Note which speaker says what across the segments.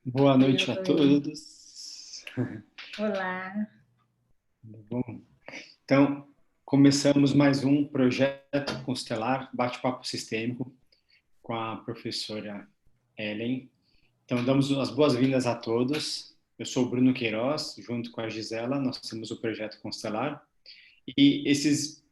Speaker 1: Boa noite a
Speaker 2: Oi,
Speaker 1: todos.
Speaker 2: olá.
Speaker 1: Tudo bom? Então, começamos mais um projeto constelar, bate-papo sistêmico, com a professora Ellen. Então, damos as boas-vindas a todos. Eu sou o Bruno Queiroz, junto com a Gisela, nós temos o projeto Constelar. E esses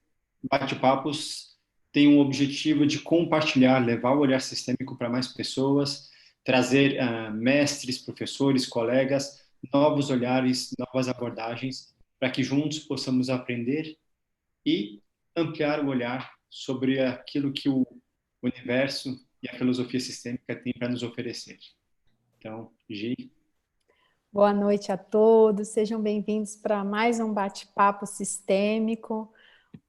Speaker 1: bate-papos têm um objetivo de compartilhar, levar o olhar sistêmico para mais pessoas, trazer mestres, professores, colegas, novos olhares, novas abordagens, para que juntos possamos aprender e ampliar o olhar sobre aquilo que o universo e a filosofia sistêmica têm para nos oferecer. Então, Gi,
Speaker 3: Boa noite a todos, sejam bem-vindos para mais um bate-papo sistêmico.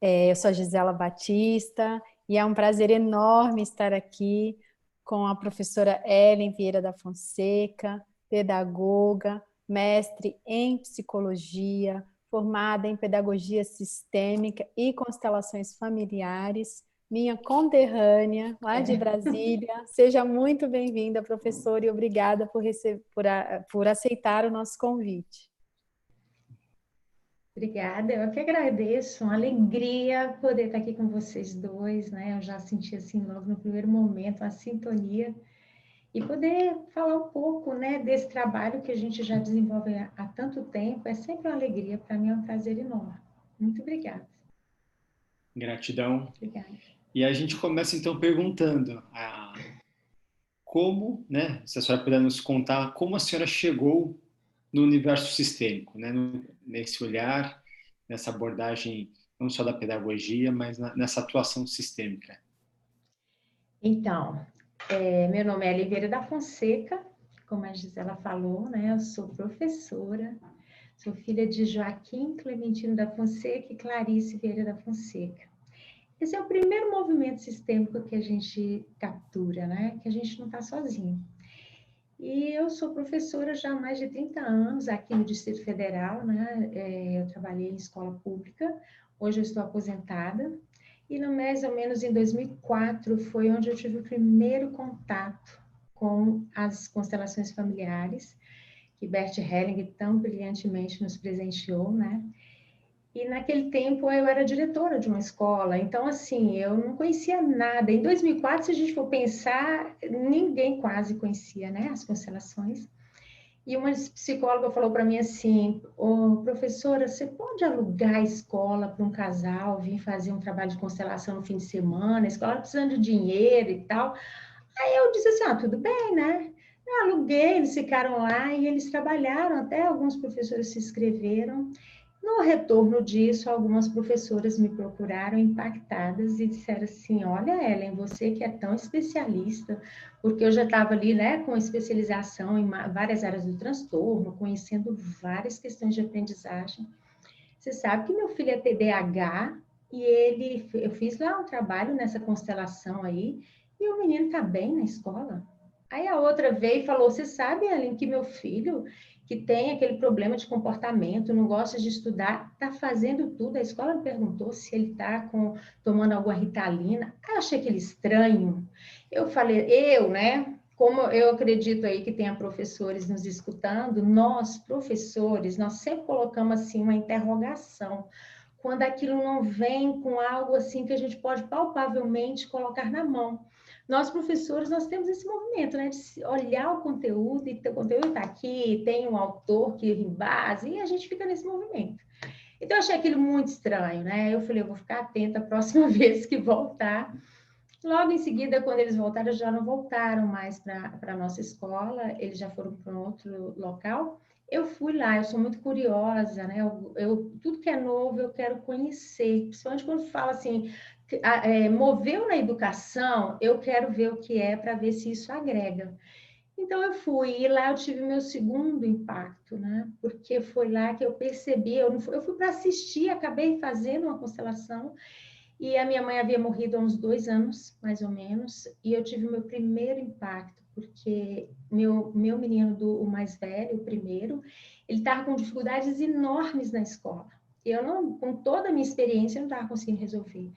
Speaker 3: Eu sou a Gisela Batista e é um prazer enorme estar aqui com a professora Ellen Vieira da Fonseca, pedagoga, mestre em psicologia, formada em pedagogia sistêmica e constelações familiares, minha conterrânea lá de Brasília. Seja muito bem-vinda, professora, e obrigada por aceitar o nosso convite.
Speaker 2: Obrigada, eu que agradeço, uma alegria poder estar aqui com vocês dois, né? Eu já senti assim logo no primeiro momento a sintonia e poder falar um pouco, né, desse trabalho que a gente já desenvolve há tanto tempo. É sempre uma alegria, para mim é um prazer enorme. Muito obrigada.
Speaker 1: gratidão.
Speaker 2: Obrigada.
Speaker 1: E a gente começa então perguntando como, né, se a senhora puder nos contar como a senhora chegou no universo sistêmico, né, nesse olhar, nessa abordagem não só da pedagogia, mas nessa atuação sistêmica.
Speaker 2: Então, meu nome é Oliveira da Fonseca, como a Gisela falou, né? Eu sou professora. Sou filha de Joaquim Clementino da Fonseca e Clarice Vieira da Fonseca. Esse é o primeiro movimento sistêmico que a gente captura, né? Que a gente não está sozinho. E eu sou professora já há mais de 30 anos aqui no Distrito Federal, né? Eu trabalhei em escola pública, hoje eu estou aposentada. E no mais ou menos em 2004 foi onde eu tive o primeiro contato com as constelações familiares, que Bert Helling tão brilhantemente nos presenteou, né? E naquele tempo eu era diretora de uma escola, então assim, eu não conhecia nada. Em 2004, se a gente for pensar, ninguém quase conhecia, né, as constelações. E uma psicóloga falou para mim assim: "Ô, professora, você pode alugar a escola para um casal vir fazer um trabalho de constelação no fim de semana? A escola tá precisando de dinheiro e tal." Aí eu disse assim: "Ah, tudo bem, né?" Eu aluguei, eles ficaram lá e eles trabalharam, até alguns professores se inscreveram. No retorno disso, algumas professoras me procuraram impactadas e disseram assim: "Olha, Ellen, você que é tão especialista", porque eu já estava ali, né, com especialização em várias áreas do transtorno, conhecendo várias questões de aprendizagem. Você sabe que meu filho é TDAH e eu fiz lá um trabalho nessa constelação aí e o menino está bem na escola. Aí a outra veio e falou: "Você sabe, Ellen, que meu filho, que tem aquele problema de comportamento, não gosta de estudar, está fazendo tudo." A escola me perguntou se ele está tomando alguma Ritalina. Aí eu achei aquele estranho. Eu falei, né? Como eu acredito aí que tenha professores nos escutando, nós, professores, nós sempre colocamos assim uma interrogação quando aquilo não vem com algo assim que a gente pode palpavelmente colocar na mão. Nós, professores, nós temos esse movimento, né, de olhar o conteúdo, e o conteúdo está aqui, tem um autor que embase, e a gente fica nesse movimento. Então, eu achei aquilo muito estranho, né? Eu falei, eu vou ficar atenta a próxima vez que voltar. Logo em seguida, quando eles voltaram, já não voltaram mais para a nossa escola, eles já foram para um outro local. Eu fui lá, eu sou muito curiosa, né? Tudo que é novo eu quero conhecer, principalmente quando fala assim, moveu na educação, eu quero ver o que é para ver se isso agrega. Então eu fui, e lá eu tive meu segundo impacto, né? Porque foi lá que eu percebi, eu fui para assistir, acabei fazendo uma constelação, e a minha mãe havia morrido há uns 2 anos, mais ou menos, e eu tive o meu primeiro impacto, porque meu menino, o mais velho, o primeiro, ele estava com dificuldades enormes na escola. Eu não, com toda a minha experiência, eu não estava conseguindo resolver.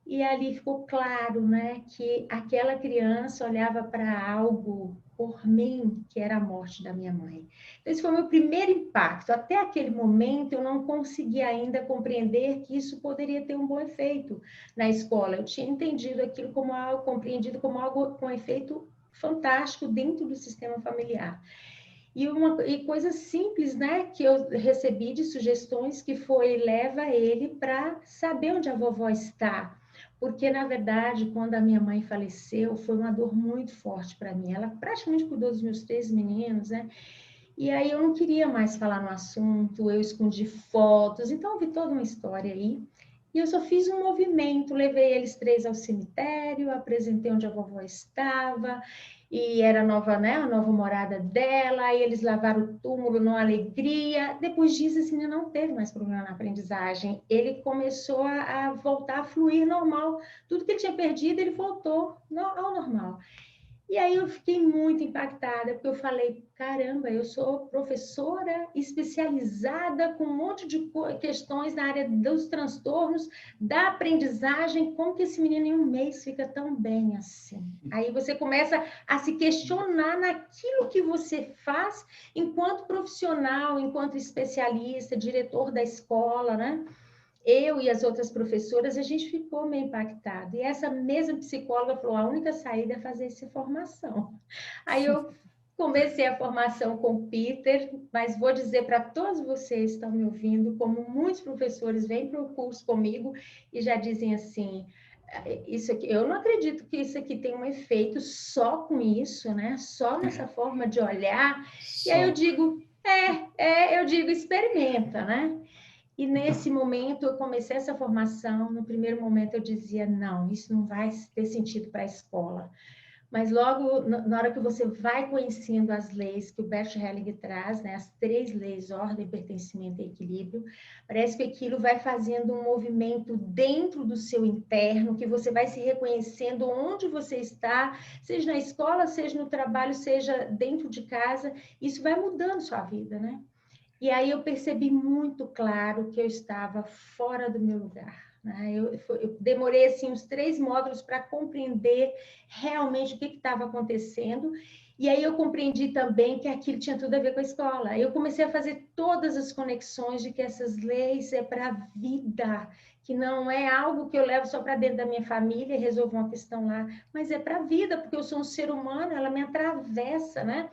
Speaker 2: E ali ficou claro, né, que aquela criança olhava para algo por mim, que era a morte da minha mãe. Esse foi o meu primeiro impacto. Até aquele momento, eu não conseguia ainda compreender que isso poderia ter um bom efeito na escola. Eu tinha entendido aquilo como algo, compreendido como algo com efeito fantástico dentro do sistema familiar. E coisas simples, né, que eu recebi de sugestões, que foi, leva ele para saber onde a vovó está. Porque, na verdade, quando a minha mãe faleceu, foi uma dor muito forte para mim. Ela praticamente cuidou dos meus 3 meninos, né? E aí eu não queria mais falar no assunto, eu escondi fotos, então houve toda uma história aí. E eu só fiz um movimento, levei eles 3 ao cemitério, apresentei onde a vovó estava, e era a nova, né, a nova morada dela, aí eles lavaram o túmulo numa alegria. Depois disso, esse menino não teve mais problema na aprendizagem, ele começou a voltar a fluir normal. Tudo que ele tinha perdido, ele voltou ao normal. E aí eu fiquei muito impactada, porque eu falei, caramba, eu sou professora especializada com um monte de questões na área dos transtornos, da aprendizagem, como que esse menino em um mês fica tão bem assim? Aí você começa a se questionar naquilo que você faz enquanto profissional, enquanto especialista, diretor da escola, né? Eu e as outras professoras, a gente ficou meio impactado. E essa mesma psicóloga falou, a única saída é fazer essa formação. Aí eu comecei a formação com o Peter, mas vou dizer para todos vocês que estão me ouvindo, como muitos professores vêm para o curso comigo e já dizem assim, isso aqui, eu não acredito que isso aqui tem um efeito só com isso, né? Só nessa forma de olhar. E aí eu digo, eu digo, experimenta, né? E nesse momento eu comecei essa formação. No primeiro momento eu dizia, não, isso não vai ter sentido para a escola. Mas logo, na hora que você vai conhecendo as leis que o Bert Helling traz, né, as 3 leis, ordem, pertencimento e equilíbrio, parece que aquilo vai fazendo um movimento dentro do seu interno, que você vai se reconhecendo onde você está, seja na escola, seja no trabalho, seja dentro de casa, isso vai mudando sua vida, né? E aí eu percebi muito claro que eu estava fora do meu lugar. Né? Eu demorei assim, uns 3 módulos para compreender realmente o que estava acontecendo. E aí eu compreendi também que aquilo tinha tudo a ver com a escola. Eu comecei a fazer todas as conexões de que essas leis é para a vida, que não é algo que eu levo só para dentro da minha família e resolvo uma questão lá, mas é para a vida, porque eu sou um ser humano, ela me atravessa, né?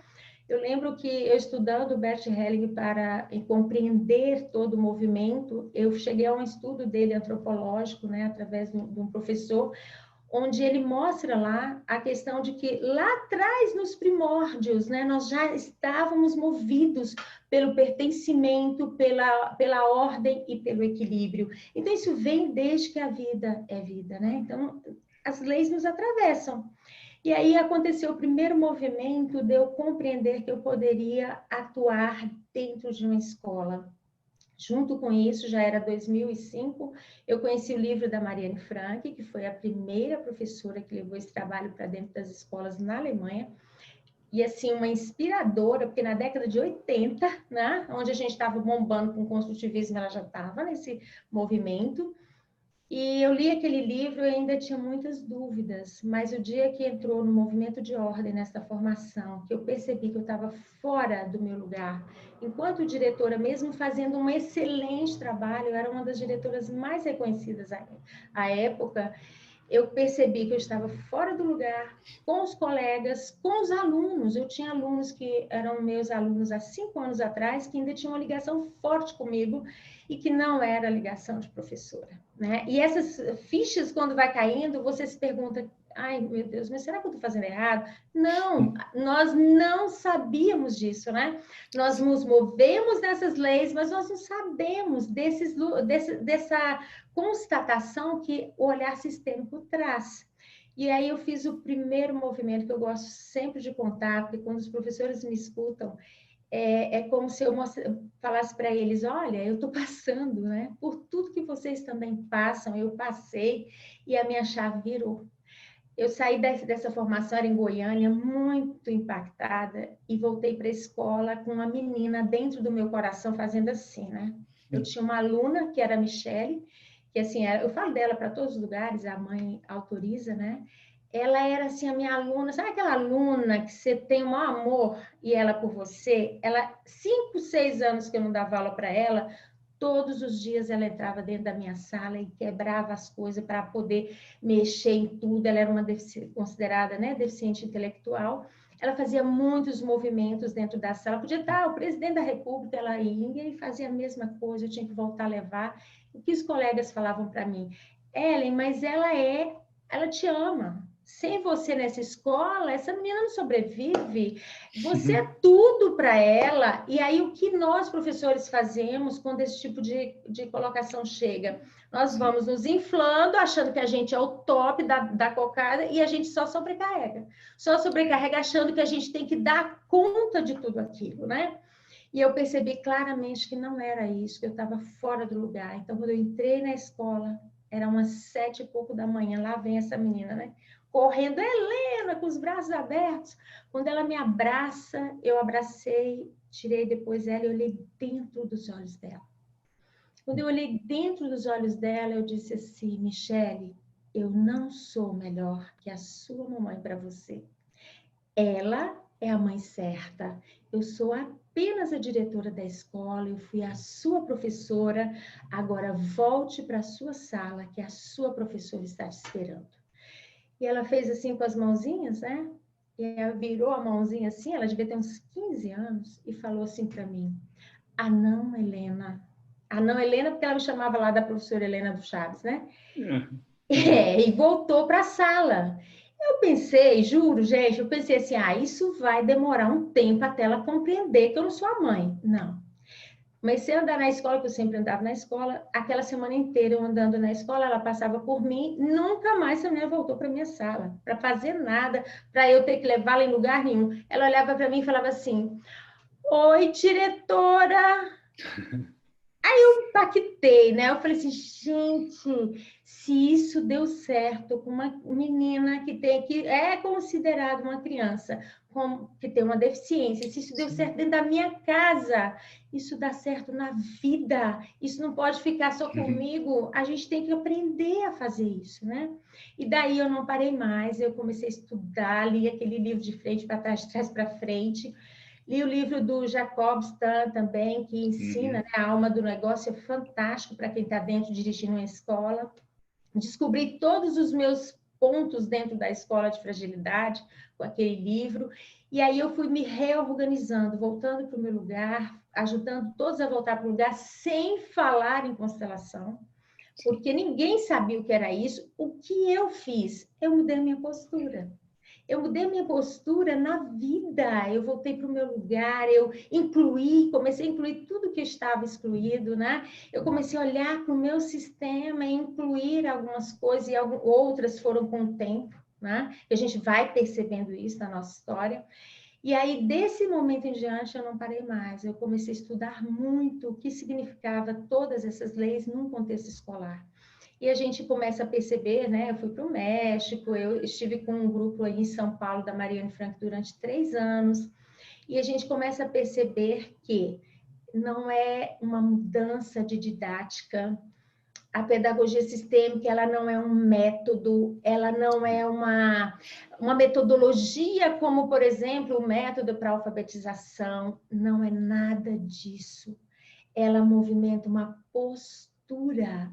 Speaker 2: Eu lembro que eu estudando Bert Helling para compreender todo o movimento, eu cheguei a um estudo dele antropológico, né, através de um professor, onde ele mostra lá a questão de que lá atrás, nos primórdios, né, nós já estávamos movidos pelo pertencimento, pela ordem e pelo equilíbrio. Então, isso vem desde que a vida é vida, né? Então, as leis nos atravessam. E aí aconteceu o primeiro movimento de eu compreender que eu poderia atuar dentro de uma escola. Junto com isso, já era 2005, eu conheci o livro da Marianne Frank, que foi a primeira professora que levou esse trabalho para dentro das escolas na Alemanha. E assim, uma inspiradora, porque na década de 80, né, onde a gente estava bombando com o construtivismo, ela já estava nesse movimento. E eu li aquele livro e ainda tinha muitas dúvidas, mas o dia que entrou no movimento de ordem, nessa formação, que eu percebi que eu estava fora do meu lugar, enquanto diretora, mesmo fazendo um excelente trabalho, eu era uma das diretoras mais reconhecidas à época, eu percebi que eu estava fora do lugar, com os colegas, com os alunos. Eu tinha alunos que eram meus alunos há 5 anos atrás, que ainda tinham uma ligação forte comigo e que não era ligação de professora, né? E essas fichas, quando vai caindo, você se pergunta, ai, meu Deus, mas será que eu estou fazendo errado? Não, nós não sabíamos disso, né? Nós nos movemos dessas leis, mas nós não sabemos dessa constatação que o olhar sistêmico traz. E aí eu fiz o primeiro movimento que eu gosto sempre de contar, porque quando os professores me escutam, é como se eu falasse para eles, olha, eu estou passando, né? Por tudo que vocês também passam, eu passei e a minha chave virou. Eu saí dessa formação, era em Goiânia, muito impactada e voltei para a escola com uma menina dentro do meu coração fazendo assim, né? Eu tinha uma aluna, que era a Michele, que assim, eu falo dela para todos os lugares, a mãe autoriza, né? Ela era assim a minha aluna, sabe aquela aluna que você tem o maior amor e ela por você? Ela, 5, 6 anos que eu não dava aula para ela, todos os dias ela entrava dentro da minha sala e quebrava as coisas para poder mexer em tudo. Ela era uma considerada, né, deficiente intelectual. Ela fazia muitos movimentos dentro da sala. Podia estar o presidente da República, ela ia e fazia a mesma coisa. Eu tinha que voltar a levar. O que os colegas falavam para mim? Ellen, mas ela te ama. Sem você nessa escola, essa menina não sobrevive. Você é tudo para ela. E aí, o que nós, professores, fazemos quando esse tipo de colocação chega? Nós vamos nos inflando, achando que a gente é o top da cocada, e a gente só sobrecarrega. Só sobrecarrega achando que a gente tem que dar conta de tudo aquilo, né? E eu percebi claramente que não era isso, que eu estava fora do lugar. Então, quando eu entrei na escola, era umas 7 e pouco da manhã, lá vem essa menina, né? Correndo, Helena, com os braços abertos. Quando ela me abraça, eu abracei, tirei depois ela e olhei dentro dos olhos dela. Quando eu olhei dentro dos olhos dela, eu disse assim, Michele, eu não sou melhor que a sua mamãe para você. Ela é a mãe certa. Eu sou apenas a diretora da escola, eu fui a sua professora. Agora volte para a sua sala, que a sua professora está te esperando. E ela fez assim com as mãozinhas, né? E ela virou a mãozinha assim, ela devia ter uns 15 anos, e falou assim para mim, ah não, Helena. Ah não, Helena, porque ela me chamava lá da professora Helena do Chaves, né? E voltou para a sala. Eu pensei, juro, gente, eu pensei assim, isso vai demorar um tempo até ela compreender que eu não sou a mãe. Não. Comecei a andar na escola, que eu sempre andava na escola, aquela semana inteira eu andando na escola, ela passava por mim, nunca mais essa menina voltou para minha sala, para fazer nada, para eu ter que levá-la em lugar nenhum. Ela olhava para mim e falava assim, oi, diretora. Impactei, né? Eu falei assim, gente, se isso deu certo com uma menina que é considerada uma criança que tem uma deficiência, se isso deu certo dentro da minha casa, isso dá certo na vida. Isso não pode ficar só comigo. A gente tem que aprender a fazer isso, né? E daí eu não parei mais, eu comecei a estudar, li aquele livro de frente para trás, de trás para frente. Li o livro do Jacob Stan também, que ensina, né, a alma do negócio, é fantástico para quem está dentro dirigindo uma escola. Descobri todos os meus pontos dentro da escola de fragilidade com aquele livro, e aí eu fui me reorganizando, voltando para o meu lugar, ajudando todos a voltar para o lugar, sem falar em constelação, porque ninguém sabia o que era isso. O que eu fiz? Eu mudei a minha postura. Eu mudei minha postura na vida, eu voltei para o meu lugar, eu comecei a incluir tudo que estava excluído, né? Eu comecei a olhar para o meu sistema e incluir algumas coisas e outras foram com o tempo, né? E a gente vai percebendo isso na nossa história. E aí, desse momento em diante, eu não parei mais. Eu comecei a estudar muito o que significava todas essas leis num contexto escolar. E a gente começa a perceber, né? Eu fui para o México, eu estive com um grupo aí em São Paulo, da Mariane Frank, durante 3 anos, e a gente começa a perceber que não é uma mudança de didática. A pedagogia sistêmica, ela não é um método, ela não é uma metodologia como, por exemplo, o método para alfabetização. Não é nada disso. Ela movimenta uma postura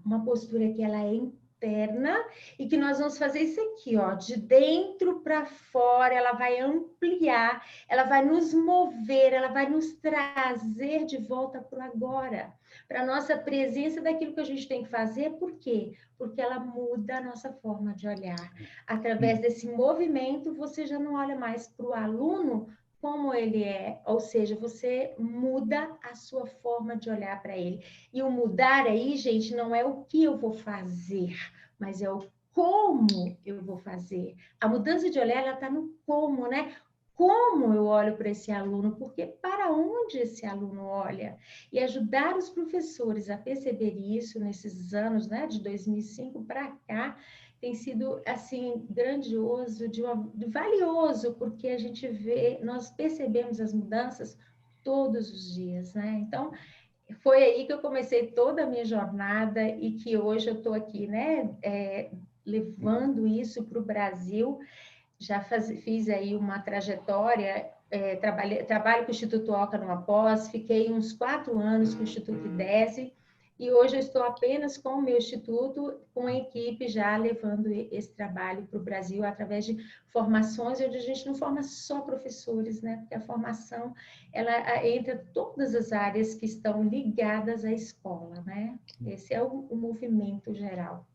Speaker 2: que ela é interna e que nós vamos fazer isso aqui, ó, de dentro para fora. Ela vai ampliar, ela vai nos mover, ela vai nos trazer de volta para o agora, para a nossa presença daquilo que a gente tem que fazer. Por quê? Porque ela muda a nossa forma de olhar. Através desse movimento, você já não olha mais para o aluno como ele é, ou seja, você muda a sua forma de olhar para ele. E o mudar aí, gente, não é o que eu vou fazer, mas é o como eu vou fazer. A mudança de olhar, ela está no como, né? Como eu olho para esse aluno, porque para onde esse aluno olha? E ajudar os professores a perceber isso nesses anos, né, de 2005 para cá, tem sido, assim, grandioso, valioso, porque a gente vê, nós percebemos as mudanças todos os dias, né? Então, foi aí que eu comecei toda a minha jornada e que hoje eu estou aqui, né, levando isso para o Brasil. Já fiz aí uma trajetória, trabalho com o Instituto Oca numa pós, fiquei uns 4 anos com o Instituto IDESE, e hoje eu estou apenas com o meu instituto, com a equipe já levando esse trabalho para o Brasil através de formações, onde a gente não forma só professores, né? Porque a formação, ela entra todas as áreas que estão ligadas à escola, né? Esse é o movimento geral.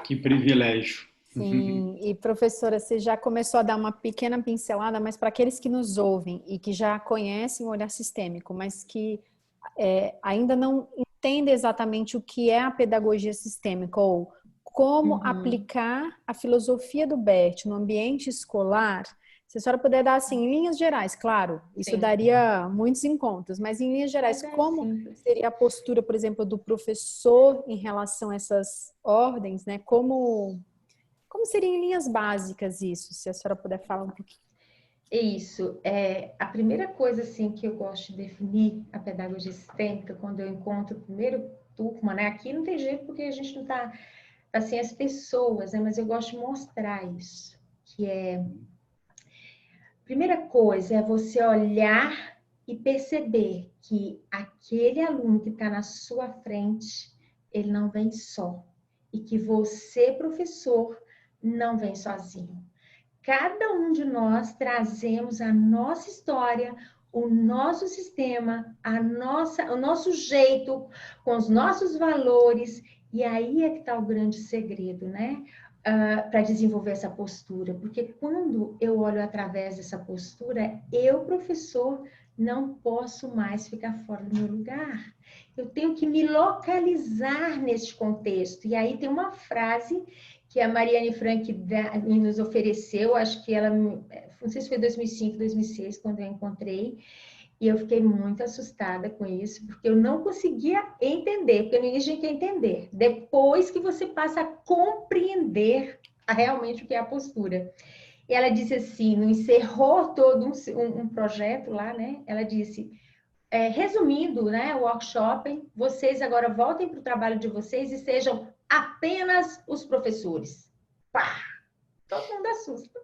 Speaker 1: Que privilégio.
Speaker 3: Sim, e professora, você já começou a dar uma pequena pincelada, mas para aqueles que nos ouvem e que já conhecem o olhar sistêmico, mas que ainda não entendem exatamente o que é a pedagogia sistêmica ou como aplicar a filosofia do Bert no ambiente escolar, se a senhora puder dar assim, em linhas gerais, claro, isso daria muitos encontros, mas em linhas gerais, como seria a postura, por exemplo, do professor em relação a essas ordens, né? Como seria em linhas básicas isso, se a senhora puder falar um pouquinho?
Speaker 2: Isso, a primeira coisa assim que eu gosto de definir a pedagogia sistêmica quando eu encontro o primeiro turma, né? Aqui não tem jeito porque a gente não está assim as pessoas, né? Mas eu gosto de mostrar isso, que primeira coisa é você olhar e perceber que aquele aluno que está na sua frente, ele não vem só, e que você, professor, não vem sozinho. Cada um de nós trazemos a nossa história, o nosso sistema, o nosso jeito, com os nossos valores, e aí é que está o grande segredo, né? Para desenvolver essa postura, porque quando eu olho através dessa postura, eu, professor, não posso mais ficar fora do meu lugar. Eu tenho que me localizar neste contexto. E aí tem uma frase que a Mariane Frank nos ofereceu, acho que ela, não sei se foi 2005, 2006, quando eu encontrei, e eu fiquei muito assustada com isso, porque eu não conseguia entender, porque no início a gente quer entender, depois que você passa a compreender realmente o que é a postura. E ela disse assim, encerrou todo um projeto lá, né? Ela disse, resumindo, né, o workshop, vocês agora voltem para o trabalho de vocês e sejam apenas os professores. Pá! Todo mundo assusta.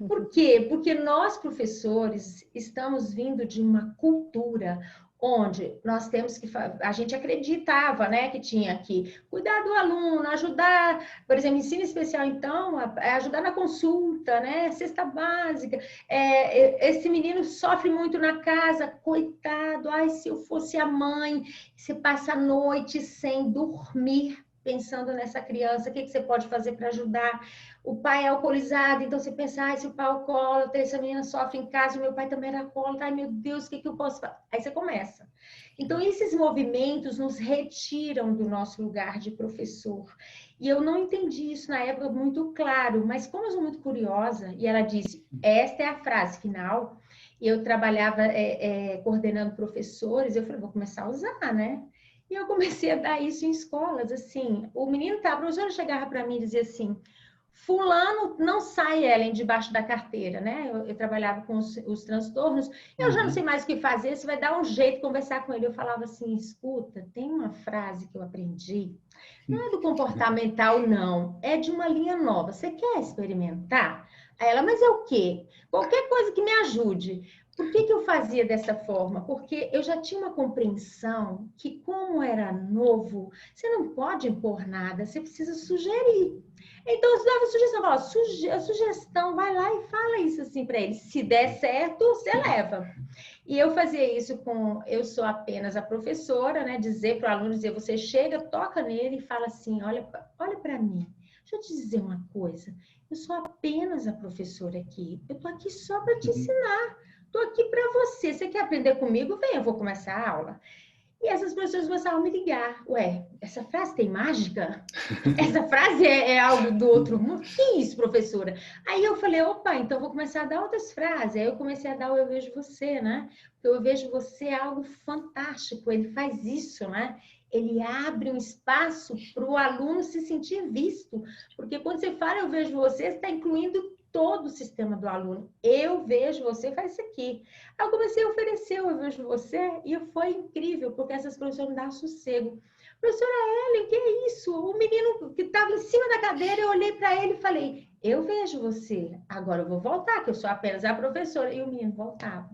Speaker 2: Por quê? Porque nós, professores, estamos vindo de uma cultura onde nós temos que... A gente acreditava, né, que tinha que cuidar do aluno, ajudar, por exemplo, ensino especial, então, ajudar na consulta, né, cesta básica. Esse menino sofre muito na casa, coitado, ai, se eu fosse a mãe, você passa a noite sem dormir, pensando nessa criança, o que você pode fazer para ajudar? O pai é alcoolizado, então você pensa, se o pai é alcoólatra, essa menina sofre em casa, o meu pai também era alcoólatra, ai meu Deus, o que eu posso fazer? Aí você começa. Então, esses movimentos nos retiram do nosso lugar de professor. E eu não entendi isso na época muito claro, mas como eu sou muito curiosa, e ela disse, esta é a frase final, e eu trabalhava coordenando professores, eu falei, vou começar a usar, né? E eu comecei a dar isso em escolas, assim, o menino a professora chegava para mim e dizia assim, fulano não sai, Ellen, debaixo da carteira, né? Eu trabalhava com os transtornos, eu já não sei mais o que fazer, você vai dar um jeito de conversar com ele. Eu falava assim, escuta, tem uma frase que eu aprendi, não é do comportamental, não, é de uma linha nova, você quer experimentar? Aí ela, mas é o quê? Qualquer coisa que me ajude. Por que eu fazia dessa forma? Porque eu já tinha uma compreensão que, como era novo, você não pode impor nada, você precisa sugerir. Então, eu dava sugestão, falava, sugestão, vai lá e fala isso assim para ele. Se der certo, você leva. E eu fazia isso eu sou apenas a professora, né? Dizer para o aluno, você chega, toca nele e fala assim, olha para mim, deixa eu te dizer uma coisa, eu sou apenas a professora aqui, eu tô aqui só para te ensinar. Estou aqui para você. Você quer aprender comigo? Vem, eu vou começar a aula. E essas pessoas começaram a me ligar. Ué, essa frase tem mágica? Essa frase é algo do outro mundo? Que isso, professora? Aí eu falei, opa, então vou começar a dar outras frases. Aí eu comecei a dar o Eu Vejo Você, né? Porque Eu Vejo Você é algo fantástico. Ele faz isso, né? Ele abre um espaço para o aluno se sentir visto. Porque quando você fala Eu Vejo Você, você está incluindo todo o sistema do aluno. Eu vejo você, faz isso aqui. Aí eu comecei a oferecer, eu vejo você, e foi incrível, porque essas professoras me davam sossego. Professora Ellen, o que é isso? O menino que estava em cima da cadeira, eu olhei para ele e falei, eu vejo você, agora eu vou voltar, que eu sou apenas a professora. E o menino voltava.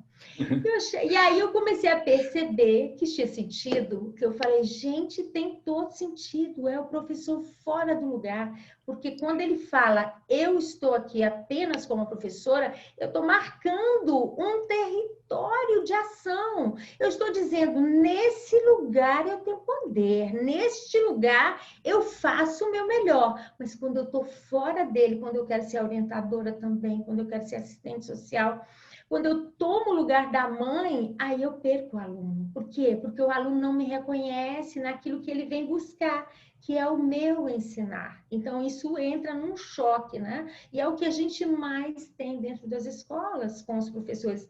Speaker 2: E aí eu comecei a perceber que tinha sentido, que eu falei, gente, tem todo sentido, é o professor fora do lugar, porque quando ele fala, eu estou aqui apenas como professora, eu estou marcando um território de ação. Eu estou dizendo, nesse lugar eu tenho poder, neste lugar eu faço o meu melhor, mas quando eu estou fora dele, quando eu quero ser orientadora também, quando eu quero ser assistente social, quando eu tomo o lugar da mãe, aí eu perco o aluno. Por quê? Porque o aluno não me reconhece naquilo que ele vem buscar, que é o meu ensinar. Então, isso entra num choque, né? E é o que a gente mais tem dentro das escolas com os professores.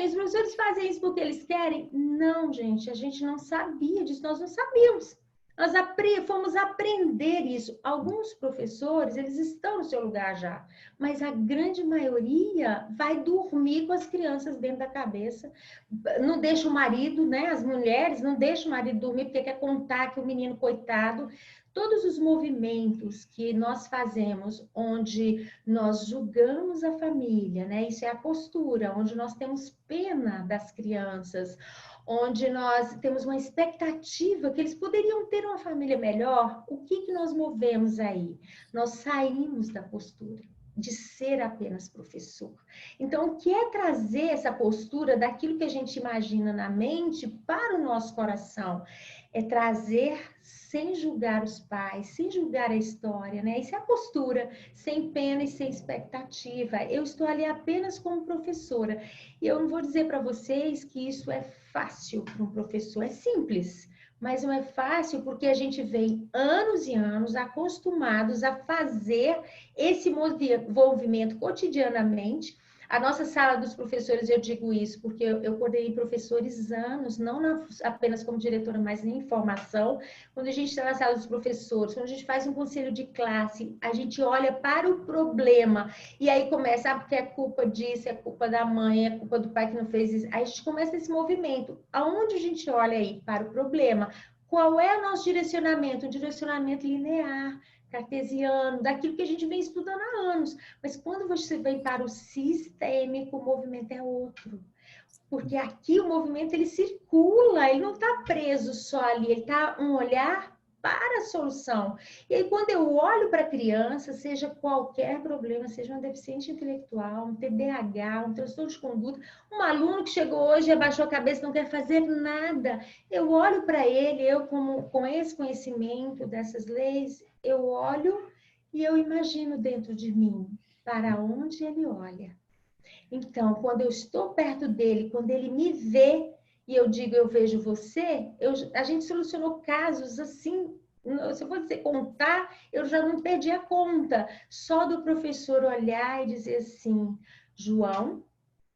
Speaker 2: Os professores fazem isso porque eles querem? Não, gente, a gente não sabia disso, nós não sabíamos. Nós fomos aprender isso. Alguns professores, eles estão no seu lugar já, mas a grande maioria vai dormir com as crianças dentro da cabeça, não deixa o marido, né? As mulheres não deixam o marido dormir porque quer contar que o menino, coitado. Todos os movimentos que nós fazemos, onde nós julgamos a família, né? Isso é a postura, onde nós temos pena das crianças, onde nós temos uma expectativa que eles poderiam ter uma família melhor, o que nós movemos aí? Nós saímos da postura de ser apenas professor. Então, o que é trazer essa postura daquilo que a gente imagina na mente para o nosso coração? É trazer sem julgar os pais, sem julgar a história, né? Isso é a postura, sem pena e sem expectativa. Eu estou ali apenas como professora. E eu não vou dizer para vocês que isso é fácil para um professor, é simples. Mas não é fácil porque a gente vem anos e anos acostumados a fazer esse movimento cotidianamente. A nossa sala dos professores, eu digo isso porque eu coordenei professores anos, não apenas como diretora, mas em formação. Quando a gente está na sala dos professores, quando a gente faz um conselho de classe, a gente olha para o problema e aí começa, porque é culpa disso, é culpa da mãe, é culpa do pai que não fez isso. Aí a gente começa esse movimento. Aonde a gente olha aí para o problema? Qual é o nosso direcionamento? Um direcionamento linear, cartesiano, daquilo que a gente vem estudando há anos. Mas quando você vem para o sistêmico, o movimento é outro. Porque aqui o movimento ele circula, ele não está preso só ali, ele está um olhar para a solução. E aí, quando eu olho para a criança, seja qualquer problema, seja uma deficiência intelectual, um TDAH, um transtorno de conduta, um aluno que chegou hoje e abaixou a cabeça, não quer fazer nada, eu olho para ele, eu com esse conhecimento dessas leis, eu olho e eu imagino dentro de mim para onde ele olha. Então, quando eu estou perto dele, quando ele me vê e eu digo, eu vejo você, a gente solucionou casos assim, se eu for dizer contar, eu já não perdi a conta. Só do professor olhar e dizer assim, João,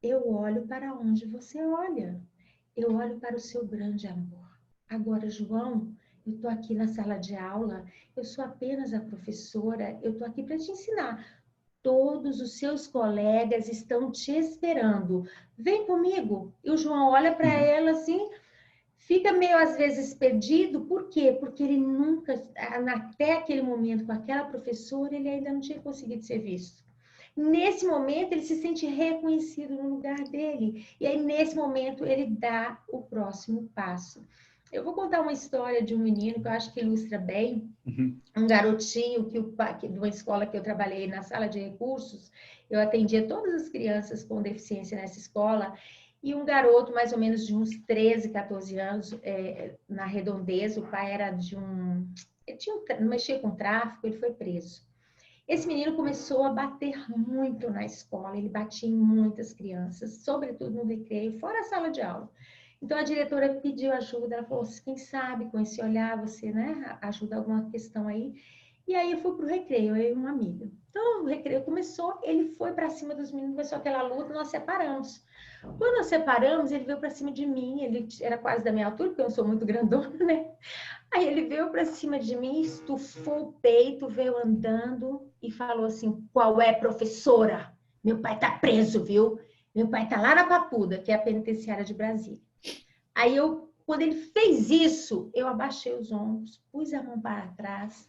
Speaker 2: eu olho para onde você olha. Eu olho para o seu grande amor. Agora, João, eu estou aqui na sala de aula, eu sou apenas a professora, eu estou aqui para te ensinar. Todos os seus colegas estão te esperando. Vem comigo. E o João olha para ela assim, fica meio às vezes perdido. Por quê? Porque ele nunca, até aquele momento com aquela professora, ele ainda não tinha conseguido ser visto. Nesse momento, ele se sente reconhecido no lugar dele. E aí, nesse momento, ele dá o próximo passo. Eu vou contar uma história de um menino que eu acho que ilustra bem. Um garotinho de uma escola que eu trabalhei na sala de recursos, eu atendia todas as crianças com deficiência nessa escola, e um garoto mais ou menos de uns 13, 14 anos, na Redondeza, o pai era ele mexia com tráfico, ele foi preso. Esse menino começou a bater muito na escola, ele batia em muitas crianças, sobretudo no recreio, fora a sala de aula. Então, a diretora pediu ajuda, ela falou, quem sabe com esse olhar você, né, ajuda alguma questão aí. E aí eu fui pro recreio, eu e uma amiga. Então o recreio começou, ele foi para cima dos meninos, começou aquela luta, nós separamos. Quando nós separamos, ele veio para cima de mim, ele era quase da minha altura, porque eu sou muito grandona, né? Aí ele veio para cima de mim, estufou o peito, veio andando e falou assim: qual é, professora? Meu pai tá preso, viu? Meu pai tá lá na Papuda, que é a penitenciária de Brasília. Aí quando ele fez isso, eu abaixei os ombros, pus a mão para trás,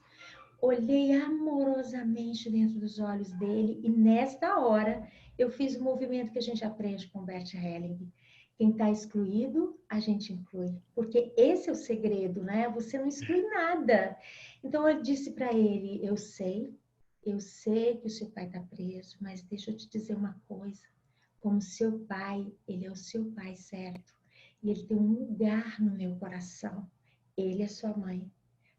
Speaker 2: olhei amorosamente dentro dos olhos dele e nesta hora eu fiz o movimento que a gente aprende com Bert Helling. Quem está excluído, a gente inclui. Porque esse é o segredo, né? Você não exclui nada. Então eu disse para ele, eu sei que o seu pai está preso, mas deixa eu te dizer uma coisa. Como seu pai, ele é o seu pai, certo? E ele tem um lugar no meu coração. Ele é sua mãe.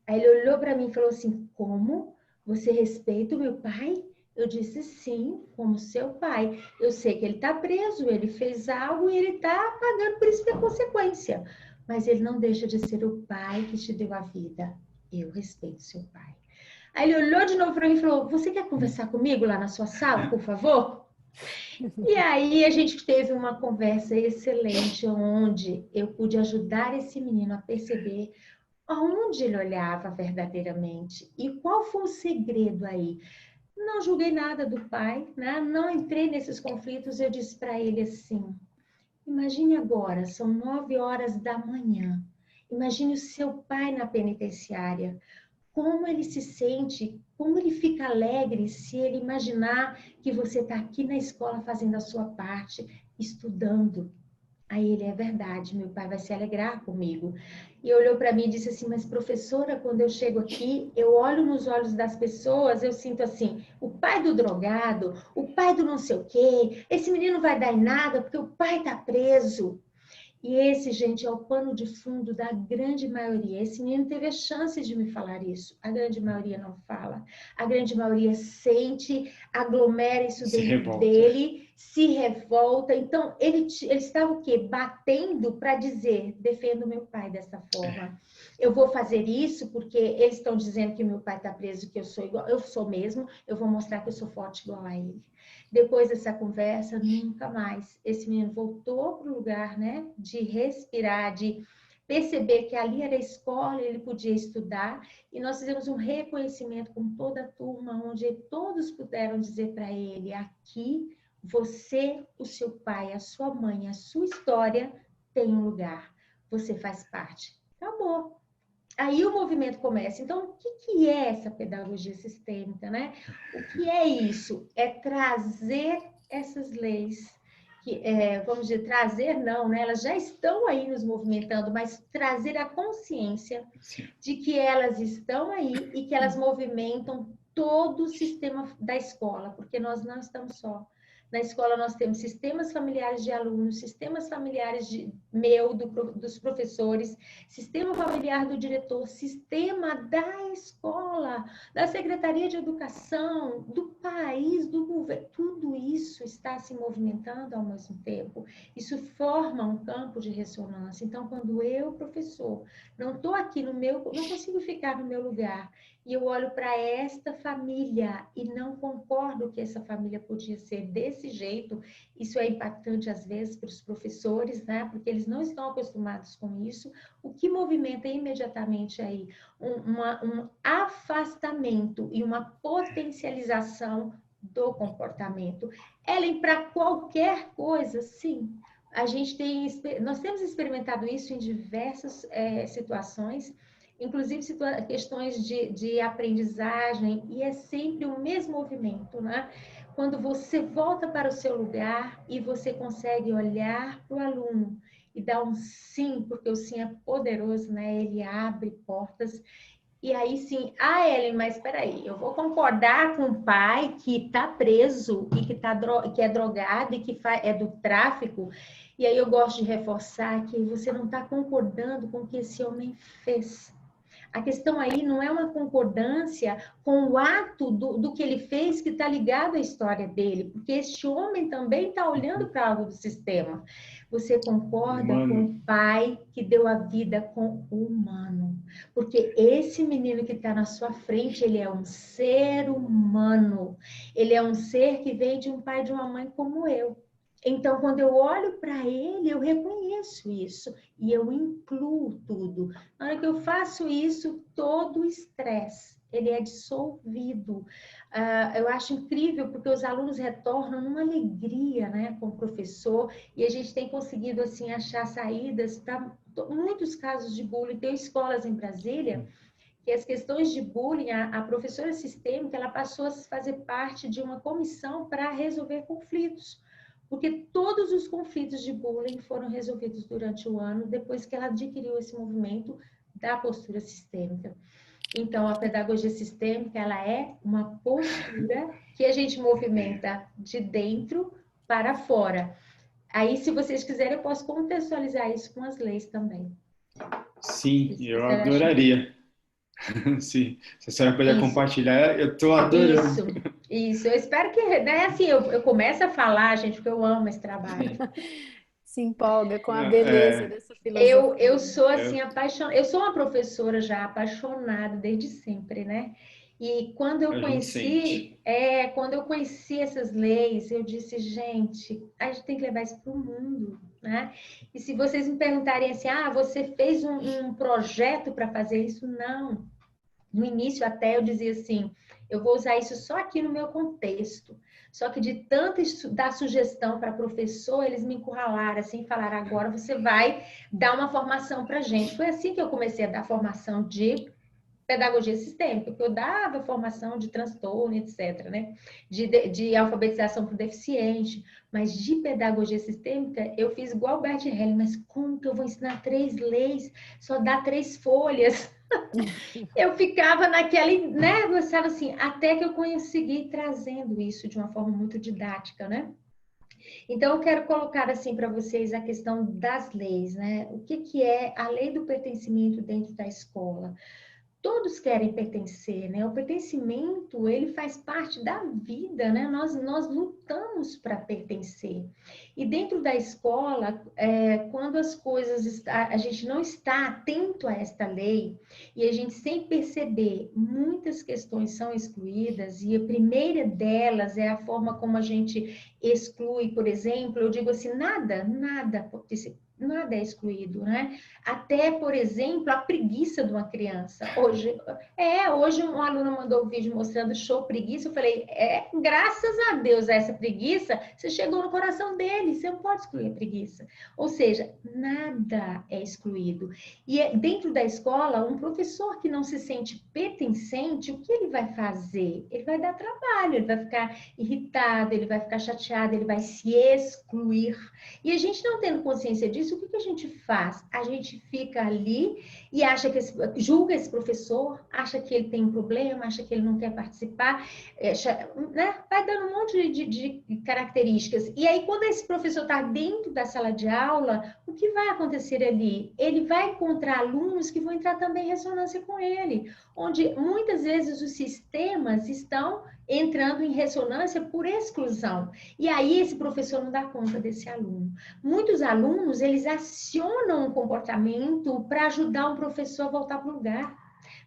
Speaker 2: Aí ele olhou para mim e falou assim, como? Você respeita o meu pai? Eu disse, sim, como seu pai. Eu sei que ele está preso, ele fez algo e ele está pagando por isso que é consequência. Mas ele não deixa de ser o pai que te deu a vida. Eu respeito seu pai. Aí ele olhou de novo para mim e falou, você quer conversar comigo lá na sua sala, por favor? E aí a gente teve uma conversa excelente, onde eu pude ajudar esse menino a perceber aonde ele olhava verdadeiramente e qual foi o segredo aí. Não julguei nada do pai, né? Não entrei nesses conflitos, eu disse para ele assim, imagine agora, são 9 horas da manhã, imagine o seu pai na penitenciária, como ele se sente, como ele fica alegre se ele imaginar que você está aqui na escola fazendo a sua parte, estudando. Aí ele, é verdade, meu pai vai se alegrar comigo. E olhou para mim e disse assim, mas professora, quando eu chego aqui, eu olho nos olhos das pessoas, eu sinto assim, o pai do drogado, o pai do não sei o quê, esse menino vai dar em nada porque o pai está preso. E esse, gente, é o pano de fundo da grande maioria. Esse menino teve a chance de me falar isso. A grande maioria não fala. A grande maioria sente, aglomera isso dentro dele, se revolta. Então, ele estava o quê? Batendo para dizer, defendo meu pai dessa forma. Eu vou fazer isso porque eles estão dizendo que meu pai está preso, que eu sou igual. Eu sou mesmo, eu vou mostrar que eu sou forte igual a ele. Depois dessa conversa, nunca mais. Esse menino voltou para o lugar, né, de respirar, de perceber que ali era a escola, ele podia estudar, e nós fizemos um reconhecimento com toda a turma, onde todos puderam dizer para ele, aqui, você, o seu pai, a sua mãe, a sua história tem um lugar, você faz parte. Acabou. Aí o movimento começa. Então, o que é essa pedagogia sistêmica, né? O que é isso? É trazer essas leis, vamos dizer, trazer não, né? Elas já estão aí nos movimentando, mas trazer a consciência de que elas estão aí e que elas movimentam todo o sistema da escola, porque nós não estamos só. Na escola nós temos sistemas familiares de alunos, sistemas familiares dos professores, sistema familiar do diretor, sistema da escola, da Secretaria de Educação, do país, do governo. Tudo isso está se movimentando ao mesmo tempo. Isso forma um campo de ressonância. Então, quando eu, professor, não estou aqui não consigo ficar no meu lugar, e eu olho para esta família e não concordo que essa família podia ser desse jeito, isso é impactante às vezes para os professores, né? Porque eles não estão acostumados com isso. O que movimenta imediatamente aí um afastamento e uma potencialização do comportamento. Ellen, para qualquer coisa, sim. Nós temos experimentado isso em diversas situações, inclusive questões de aprendizagem, e é sempre o mesmo movimento, né? Quando você volta para o seu lugar e você consegue olhar para o aluno e dar um sim, porque o sim é poderoso, né? Ele abre portas. E aí sim, Ellen, mas espera aí, eu vou concordar com o pai que está preso e que é drogado e que é do tráfico. E aí eu gosto de reforçar que você não está concordando com o que esse homem fez. A questão aí não é uma concordância com o ato do que ele fez que está ligado à história dele, porque este homem também está olhando para algo do sistema. Você concorda com o pai que deu a vida com o humano? Porque esse menino que está na sua frente, ele é um ser humano. Ele é um ser que veio de um pai e de uma mãe como eu. Então, quando eu olho para ele, eu reconheço isso e eu incluo tudo. Na hora que eu faço isso, todo o estresse, ele é dissolvido. Eu acho incrível porque os alunos retornam numa alegria, né, com o professor, e a gente tem conseguido, assim, achar saídas para muitos casos de bullying. Tem escolas em Brasília que as questões de bullying, a professora sistêmica, ela passou a fazer parte de uma comissão para resolver conflitos. Porque todos os conflitos de bullying foram resolvidos durante o ano, depois que ela adquiriu esse movimento da postura sistêmica. Então, a pedagogia sistêmica, ela é uma postura que a gente movimenta de dentro para fora. Aí, se vocês quiserem, eu posso contextualizar isso com as leis também.
Speaker 1: Sim, eu adoraria. Sim, se a senhora puder compartilhar, eu estou adorando.
Speaker 2: Isso. Eu espero que, né, assim, eu comece a falar, gente, porque eu amo esse trabalho.
Speaker 3: Se empolga com a beleza dessa filosofia.
Speaker 2: Eu sou, assim, apaixonada. Eu sou uma professora já apaixonada desde sempre, né? E quando eu quando eu conheci essas leis, eu disse, gente, a gente tem que levar isso para o mundo, né? E se vocês me perguntarem assim, você fez um projeto para fazer isso? Não. No início até eu dizia assim, eu vou usar isso só aqui no meu contexto. Só que de tanto dar sugestão para professor, eles me encurralaram assim, falaram, agora você vai dar uma formação para a gente. Foi assim que eu comecei a dar formação de pedagogia sistêmica, porque eu dava formação de transtorno, etc., né? De alfabetização para o deficiente, mas de pedagogia sistêmica, eu fiz igual o Bert Helling, mas como que eu vou ensinar 3 leis? Só dá 3 folhas. Eu ficava naquela, né? Eu estava assim, até que eu consegui trazendo isso de uma forma muito didática, né? Então, eu quero colocar assim para vocês a questão das leis, né? O que é a lei do pertencimento dentro da escola? Todos querem pertencer, né? O pertencimento, ele faz parte da vida, né? Nós lutamos para pertencer. E dentro da escola, quando as coisas, a gente não está atento a esta lei, e a gente sem perceber, muitas questões são excluídas, e a primeira delas é a forma como a gente exclui, por exemplo, eu digo assim, nada é excluído, né? Até, por exemplo, a preguiça de uma criança. Hoje um aluno mandou um vídeo mostrando show preguiça, eu falei, graças a Deus a essa preguiça, você chegou no coração dele, você não pode excluir a preguiça. Ou seja, nada é excluído. E dentro da escola, um professor que não se sente pertencente, o que ele vai fazer? Ele vai dar trabalho, ele vai ficar irritado, ele vai ficar chateado, ele vai se excluir. E a gente não tendo consciência disso, o que a gente faz? A gente fica ali e acha que julga esse professor, acha que ele tem um problema, acha que ele não quer participar, né? Vai dando um monte de características. E aí, quando esse professor está dentro da sala de aula, o que vai acontecer ali? Ele vai encontrar alunos que vão entrar também em ressonância com ele, onde muitas vezes os sistemas estão entrando em ressonância por exclusão. E aí esse professor não dá conta desse aluno. Muitos alunos, eles acionam um comportamento para ajudar um professor a voltar para o lugar.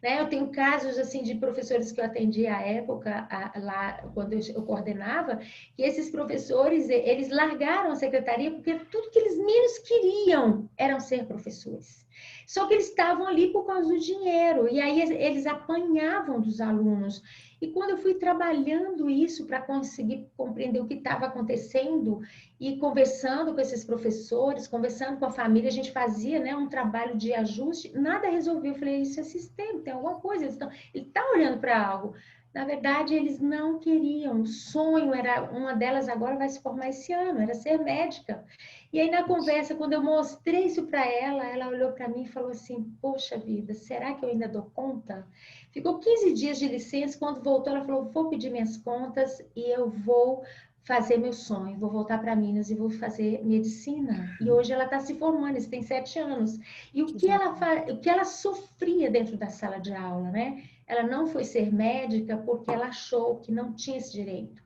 Speaker 2: Né? Eu tenho casos assim de professores que eu atendi à época, lá quando eu coordenava, que esses professores, eles largaram a secretaria porque tudo que eles menos queriam eram ser professores. Só que eles estavam ali por causa do dinheiro, e aí eles apanhavam dos alunos. E quando eu fui trabalhando isso para conseguir compreender o que estava acontecendo e conversando com esses professores, conversando com a família, a gente fazia, né, um trabalho de ajuste, nada resolveu. Eu falei, isso é sistema, tem alguma coisa, ele está olhando para algo. Na verdade, eles não queriam. O sonho era, uma delas agora vai se formar esse ano, era ser médica. E aí, na conversa, quando eu mostrei isso para ela, ela olhou para mim e falou assim, poxa vida, será que eu ainda dou conta? Ficou 15 dias de licença, quando voltou, ela falou, vou pedir minhas contas e eu vou fazer meu sonho, vou voltar para Minas e vou fazer medicina. E hoje ela está se formando, isso tem 7 anos. E o que ela sofria dentro da sala de aula, né? Ela não foi ser médica porque ela achou que não tinha esse direito.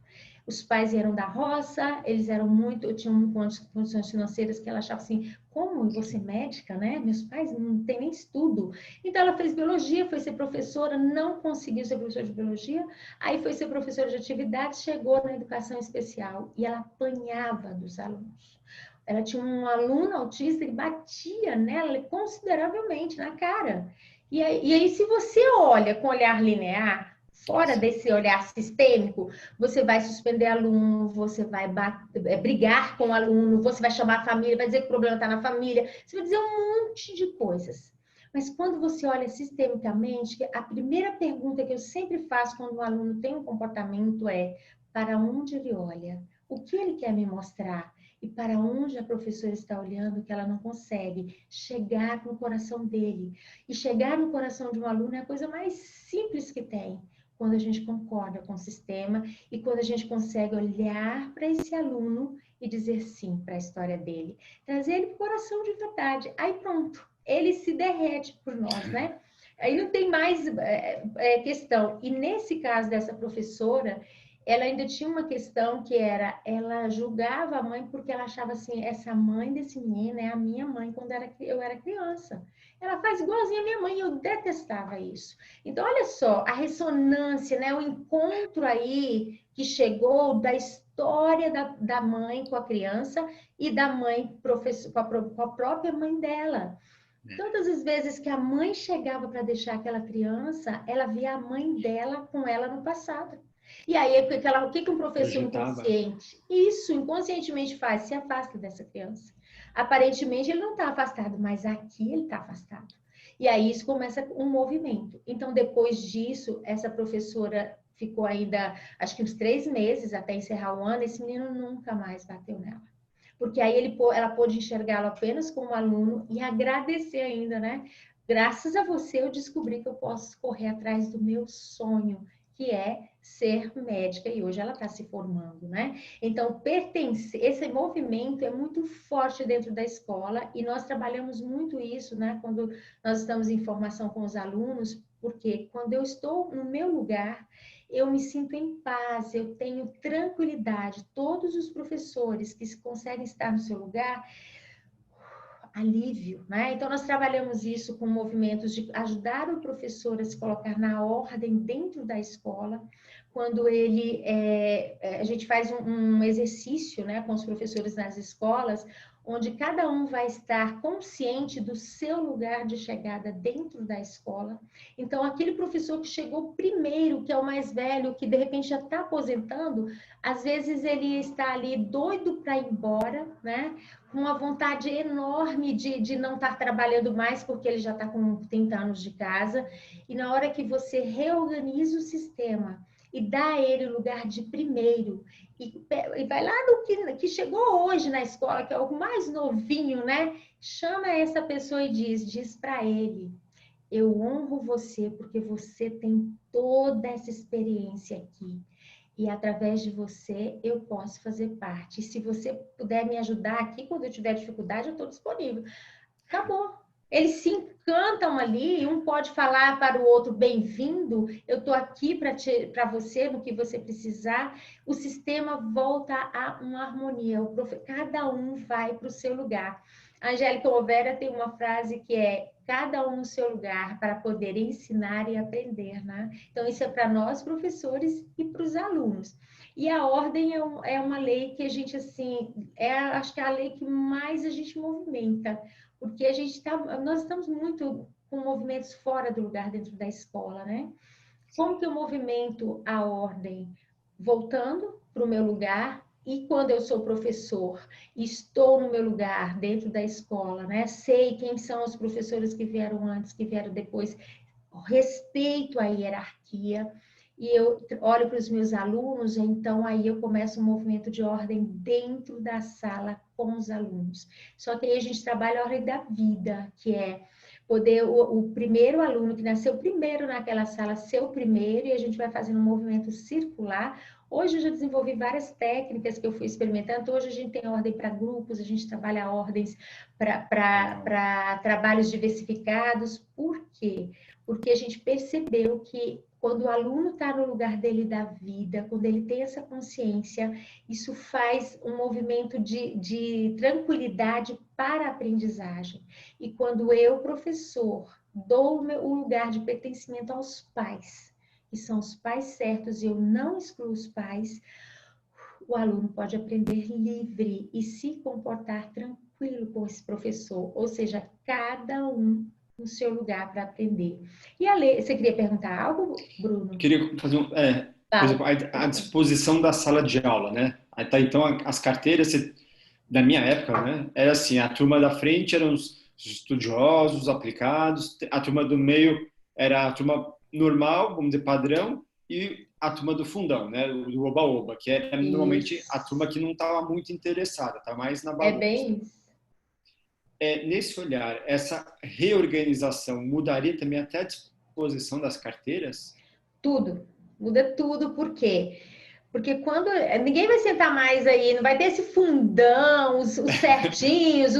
Speaker 2: Os pais eram da roça, eles eram muito, tinham condições financeiras que ela achava assim, como eu vou ser médica, né? Meus pais não têm nem estudo. Então ela fez biologia, foi ser professora, não conseguiu ser professora de biologia, aí foi ser professora de atividades, chegou na educação especial e ela apanhava dos alunos. Ela tinha um aluno autista que batia nela consideravelmente na cara. E aí, se você olha com olhar linear, fora desse olhar sistêmico, você vai suspender aluno, você vai brigar com o aluno, você vai chamar a família, vai dizer que o problema está na família, você vai dizer um monte de coisas. Mas quando você olha sistemicamente, a primeira pergunta que eu sempre faço quando um aluno tem um comportamento é: para onde ele olha? O que ele quer me mostrar? E para onde a professora está olhando que ela não consegue chegar no coração dele? E chegar no coração de um aluno é a coisa mais simples que tem, quando a gente concorda com o sistema e quando a gente consegue olhar para esse aluno e dizer sim para a história dele. Trazer ele para o coração de verdade. Aí pronto, ele se derrete por nós, né? Aí não tem mais questão. E nesse caso dessa professora, ela ainda tinha uma questão que era, ela julgava a mãe porque ela achava assim, essa mãe desse menino é a minha mãe quando eu era criança. Ela faz igualzinho a minha mãe, eu detestava isso. Então, olha só, a ressonância, né? O encontro aí que chegou da história da mãe com a criança e da mãe com a própria mãe dela. Todas as vezes que a mãe chegava para deixar aquela criança, ela via a mãe dela com ela no passado. E aí, o que um professor inconsciente, isso inconscientemente faz? Se afasta dessa criança. Aparentemente, ele não está afastado, mas aqui ele está afastado. E aí, isso começa um movimento. Então, depois disso, essa professora ficou ainda, acho que uns 3 meses até encerrar o ano, esse menino nunca mais bateu nela. Porque aí ela pôde enxergá-lo apenas como aluno e agradecer ainda, né? Graças a você, eu descobri que eu posso correr atrás do meu sonho, que é ser médica, e hoje ela está se formando, né? Então, esse movimento é muito forte dentro da escola, e nós trabalhamos muito isso, né? Quando nós estamos em formação com os alunos, porque quando eu estou no meu lugar, eu me sinto em paz, eu tenho tranquilidade. Todos os professores que conseguem estar no seu lugar, alívio, né? Então, nós trabalhamos isso com movimentos de ajudar o professor a se colocar na ordem dentro da escola, quando a gente faz um exercício, né, com os professores nas escolas, onde cada um vai estar consciente do seu lugar de chegada dentro da escola. Então, aquele professor que chegou primeiro, que é o mais velho, que de repente já está aposentando, às vezes ele está ali doido para ir embora, né? Com uma vontade enorme de não estar trabalhando mais, porque ele já está com 30 anos de casa. E na hora que você reorganiza o sistema e dá a ele o lugar de primeiro, e vai lá no que chegou hoje na escola, que é o mais novinho, né? Chama essa pessoa e diz para ele: eu honro você porque você tem toda essa experiência aqui. E através de você eu posso fazer parte. E se você puder me ajudar aqui, quando eu tiver dificuldade, eu estou disponível. Acabou. Eles se encantam ali, um pode falar para o outro: bem-vindo, eu estou aqui para você, no que você precisar. O sistema volta a uma harmonia, cada um vai para o seu lugar. A Angélica Overa tem uma frase que é: cada um no seu lugar para poder ensinar e aprender, né? Então, isso é para nós, professores, e para os alunos. E a ordem é uma lei que a gente, assim, acho que é a lei que mais a gente movimenta, porque nós estamos muito com movimentos fora do lugar dentro da escola, né? Como que eu movimento a ordem? Voltando para o meu lugar, e quando eu sou professor, estou no meu lugar dentro da escola, né? Sei quem são os professores que vieram antes, que vieram depois, respeito a hierarquia. e eu olho para os meus alunos, então aí eu começo um movimento de ordem dentro da sala com os alunos. Só que aí a gente trabalha a ordem da vida, que é poder o primeiro aluno que nasceu primeiro naquela sala ser o primeiro, e a gente vai fazendo um movimento circular. Hoje eu já desenvolvi várias técnicas que eu fui experimentando. Hoje a gente tem ordem para grupos, a gente trabalha ordens para trabalhos diversificados. Por quê? Porque a gente percebeu que quando o aluno está no lugar dele da vida, quando ele tem essa consciência, isso faz um movimento de tranquilidade para a aprendizagem. E quando eu, professor, dou o lugar de pertencimento aos pais, que são os pais certos, e eu não excluo os pais, o aluno pode aprender livre e se comportar tranquilo com esse professor, ou seja, cada um no seu lugar para aprender. E a lei, você queria perguntar algo, Bruno?
Speaker 1: Queria fazer por exemplo, a disposição da sala de aula, né? Então, as carteiras, da minha época, né? Era assim, a turma da frente eram os estudiosos, os aplicados, a turma do meio era a turma normal, vamos dizer, padrão, e a turma do fundão, né? Do oba-oba, que era normalmente a turma que não estava muito interessada, tá mais na bagunça.
Speaker 2: É bem isso.
Speaker 1: Nesse olhar, essa reorganização mudaria também até a disposição das carteiras?
Speaker 2: Tudo. Muda tudo, por quê? Porque quando ninguém vai sentar mais aí, não vai ter esse fundão, os certinhos,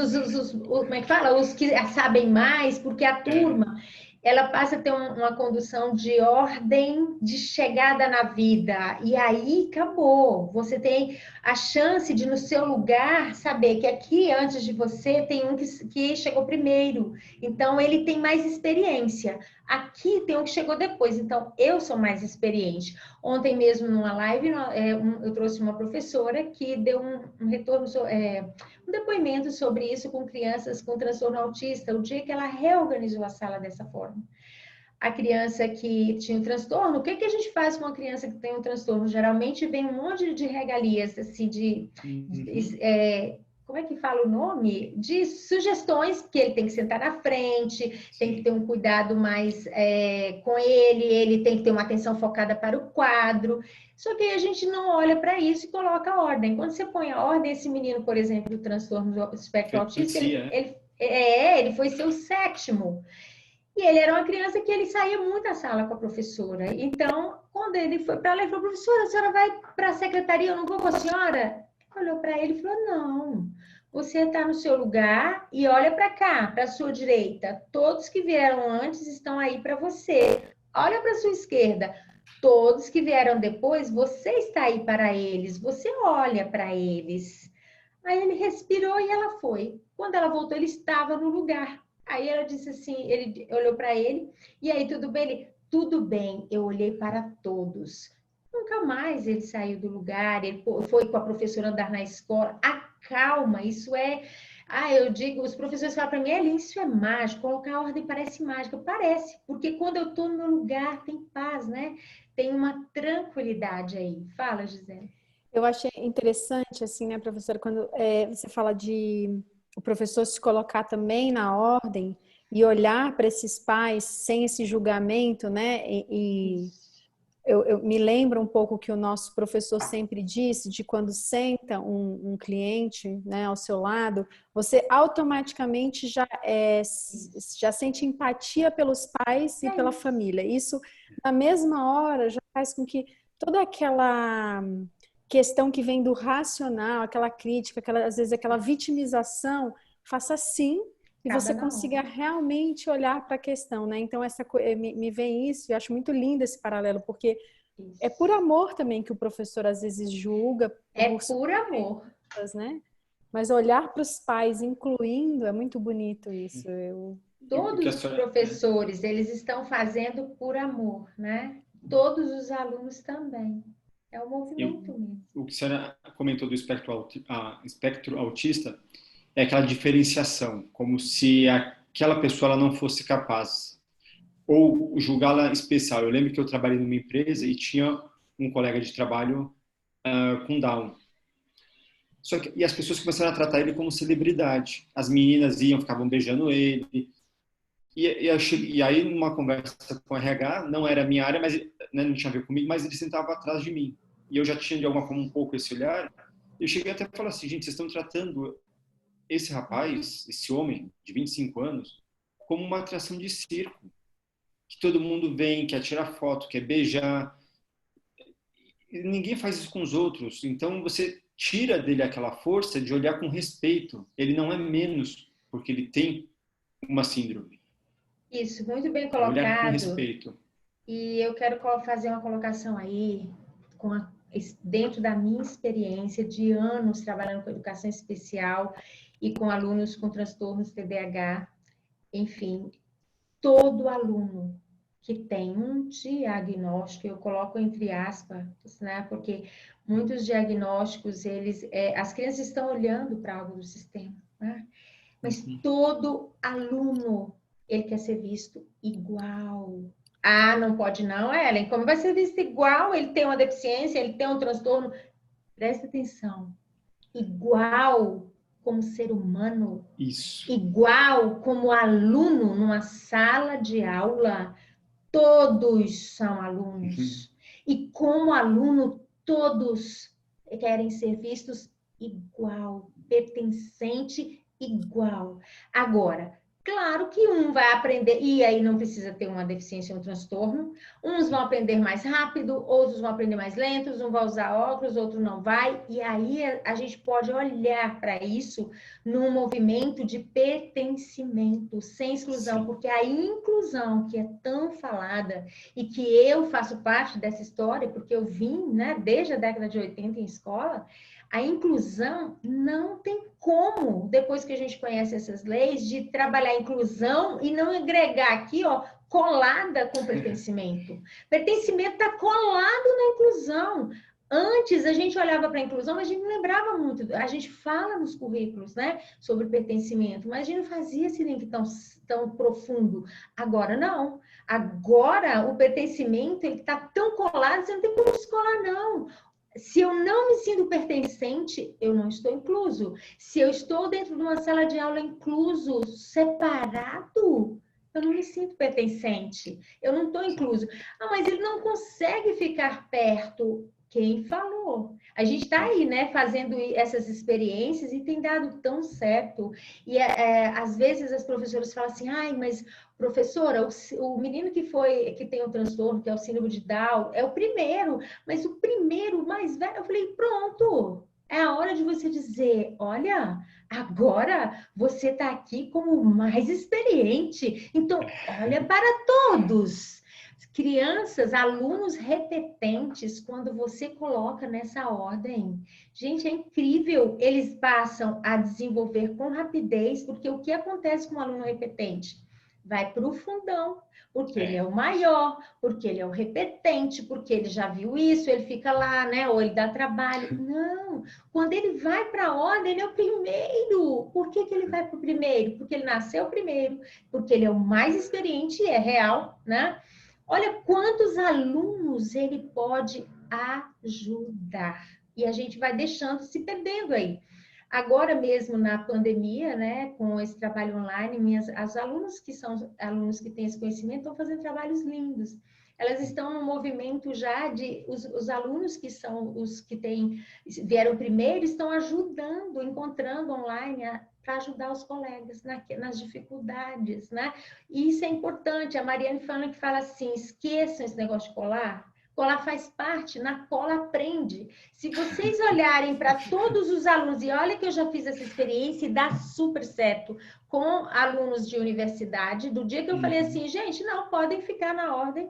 Speaker 2: como é que fala? Os que sabem mais, porque a turma ela passa a ter uma condução de ordem de chegada na vida. E aí acabou. Você tem a chance de, no seu lugar, saber que aqui, antes de você, tem um que chegou primeiro. Então, ele tem mais experiência. Aqui tem um que chegou depois. Então, eu sou mais experiente. Ontem mesmo, numa live, eu trouxe uma professora que deu um retorno, um depoimento sobre isso com crianças com transtorno autista, o dia que ela reorganizou a sala dessa forma. A criança que tinha um transtorno, o que a gente faz com uma criança que tem um transtorno? Geralmente vem um monte de regalias, assim, como é que fala o nome? De sugestões, que ele tem que sentar na frente, tem que ter um cuidado mais com ele tem que ter uma atenção focada para o quadro. Só que aí a gente não olha para isso e coloca a ordem. Quando você põe a ordem, esse menino, por exemplo, do transtorno do espectro autista, ele foi seu sétimo. E ele era uma criança que ele saía muito da sala com a professora. Então, quando ele foi para lá, ele falou: professora, a senhora vai para a secretaria, eu não vou com a senhora? Olhou para ele e falou: não, você está no seu lugar e olha para cá, para a sua direita. Todos que vieram antes estão aí para você. Olha para a sua esquerda. Todos que vieram depois, você está aí para eles. Você olha para eles. Aí ele respirou e ela foi. Quando ela voltou, ele estava no lugar. Aí ela disse assim, ele olhou para ele, e aí, tudo bem? Ele, tudo bem, eu olhei para todos. Nunca mais ele saiu do lugar, ele foi com a professora andar na escola. Acalma, isso eu digo, os professores falam para mim, Ellen, isso é mágico, colocar a ordem parece mágica. Parece, porque quando eu estou no meu lugar, tem paz, né? Tem uma tranquilidade aí. Fala, Gisele.
Speaker 3: Eu achei interessante, assim, né, professora, quando você fala de o professor se colocar também na ordem e olhar para esses pais sem esse julgamento, né? Eu me lembro um pouco que o nosso professor sempre disse, de quando senta um cliente, né, ao seu lado, você automaticamente já sente empatia pelos pais e pela família. Isso, na mesma hora, já faz com que toda aquela questão que vem do racional, aquela crítica, às vezes aquela vitimização, faça sim e você consiga realmente olhar para a questão, né? Então, me vem isso, eu acho muito lindo esse paralelo, porque é por amor também que o professor às vezes julga.
Speaker 2: Por amor.
Speaker 3: Né? Mas olhar para os pais, incluindo, é muito bonito isso.
Speaker 2: Todos os professores, eles estão fazendo por amor, né? Todos os alunos também. É um movimento mesmo.
Speaker 1: O que a senhora comentou do espectro autista é aquela diferenciação, como se aquela pessoa ela não fosse capaz, ou julgá-la especial. Eu lembro que eu trabalhei numa empresa e tinha um colega de trabalho com Down. E as pessoas começaram a tratar ele como celebridade. As meninas ficavam beijando ele. E aí, numa conversa com o RH, não era a minha área, mas, né, não tinha a ver comigo, mas ele sentava atrás de mim. E eu já tinha, de alguma forma, um pouco esse olhar. Eu cheguei até a falar assim, gente, vocês estão tratando esse rapaz, esse homem de 25 anos, como uma atração de circo. Que todo mundo vem, quer tirar foto, quer beijar. E ninguém faz isso com os outros. Então, você tira dele aquela força de olhar com respeito. Ele não é menos porque ele tem uma síndrome.
Speaker 2: Isso, muito bem
Speaker 1: É olhar com
Speaker 2: colocado.
Speaker 1: respeito.
Speaker 2: E eu quero fazer uma colocação aí, dentro da minha experiência de anos trabalhando com educação especial e com alunos com transtornos TDAH. Enfim, todo aluno que tem um diagnóstico, eu coloco entre aspas, né? Porque muitos diagnósticos, as crianças estão olhando para algo do sistema, né? Mas todo aluno, ele quer ser visto igual. Ah, não pode não, Ellen. Como vai ser visto igual? Ele tem uma deficiência, ele tem um transtorno. Presta atenção. Igual como ser humano.
Speaker 1: Isso.
Speaker 2: Igual como aluno numa sala de aula. Todos são alunos. E como aluno, todos querem ser vistos igual, pertencente igual. Agora, claro que um vai aprender, e aí não precisa ter uma deficiência ou um transtorno, uns vão aprender mais rápido, outros vão aprender mais lentos, um vai usar óculos, outro não vai, e aí a gente pode olhar para isso num movimento de pertencimento, sem exclusão,
Speaker 1: Sim.
Speaker 2: porque a inclusão que é tão falada, e que eu faço parte dessa história, porque eu vim, né, desde a década de 80 em escola, a inclusão não tem como, depois que a gente conhece essas leis, de trabalhar a inclusão e não agregar aqui, ó, colada com pertencimento. Pertencimento está colado na inclusão. Antes, a gente olhava para a inclusão, mas a gente não lembrava muito. A gente fala nos currículos, né, sobre pertencimento, mas a gente não fazia esse link tão profundo. Agora, não. Agora, o pertencimento está tão colado, você não tem como descolar, não. Se eu não me sinto pertencente, eu não estou incluso. Se eu estou dentro de uma sala de aula incluso, separado, eu não me sinto pertencente. Eu não estou incluso. Ah, mas ele não consegue ficar perto. Quem falou? A gente está aí, né, fazendo essas experiências e tem dado tão certo. E às vezes as professoras falam assim, ai, mas professora, o menino que tem um transtorno, que é o síndrome de Down, é o primeiro, mas o primeiro mais velho, eu falei, pronto, é a hora de você dizer, olha, agora você está aqui como o mais experiente, então olha para todos. Crianças, alunos repetentes, quando você coloca nessa ordem, gente, é incrível. Eles passam a desenvolver com rapidez, porque o que acontece com um aluno repetente? Vai para o fundão, porque ele é o maior, porque ele é o repetente, porque ele já viu isso, ele fica lá, né? Ou ele dá trabalho. Não, quando ele vai para a ordem, ele é o primeiro. Por que ele vai para o primeiro? Porque ele nasceu primeiro, porque ele é o mais experiente e é real, né? Olha quantos alunos ele pode ajudar. E a gente vai deixando, se perdendo aí. Agora mesmo na pandemia, né, com esse trabalho online, as alunas que são alunos que têm esse conhecimento estão fazendo trabalhos lindos. Elas estão no movimento já de os alunos que são os que vieram primeiro estão ajudando, encontrando online para ajudar os colegas nas dificuldades, né? E isso é importante. A Mariane fala assim, esqueçam esse negócio de colar. Colar faz parte, na cola aprende. Se vocês olharem para todos os alunos, e olha que eu já fiz essa experiência e dá super certo com alunos de universidade, do dia que eu falei assim, gente, não, podem ficar na ordem.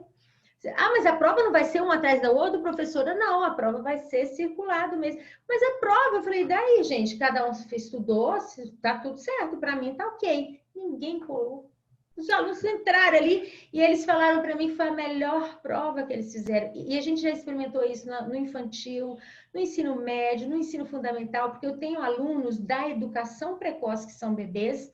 Speaker 2: Ah, mas a prova não vai ser uma atrás da outra, professora? Não, a prova vai ser circulado mesmo. Mas a prova, eu falei, daí, gente, cada um estudou, tá tudo certo, para mim tá ok. Ninguém colou. Os alunos entraram ali e eles falaram para mim que foi a melhor prova que eles fizeram. E a gente já experimentou isso no infantil, no ensino médio, no ensino fundamental, porque eu tenho alunos da educação precoce, que são bebês,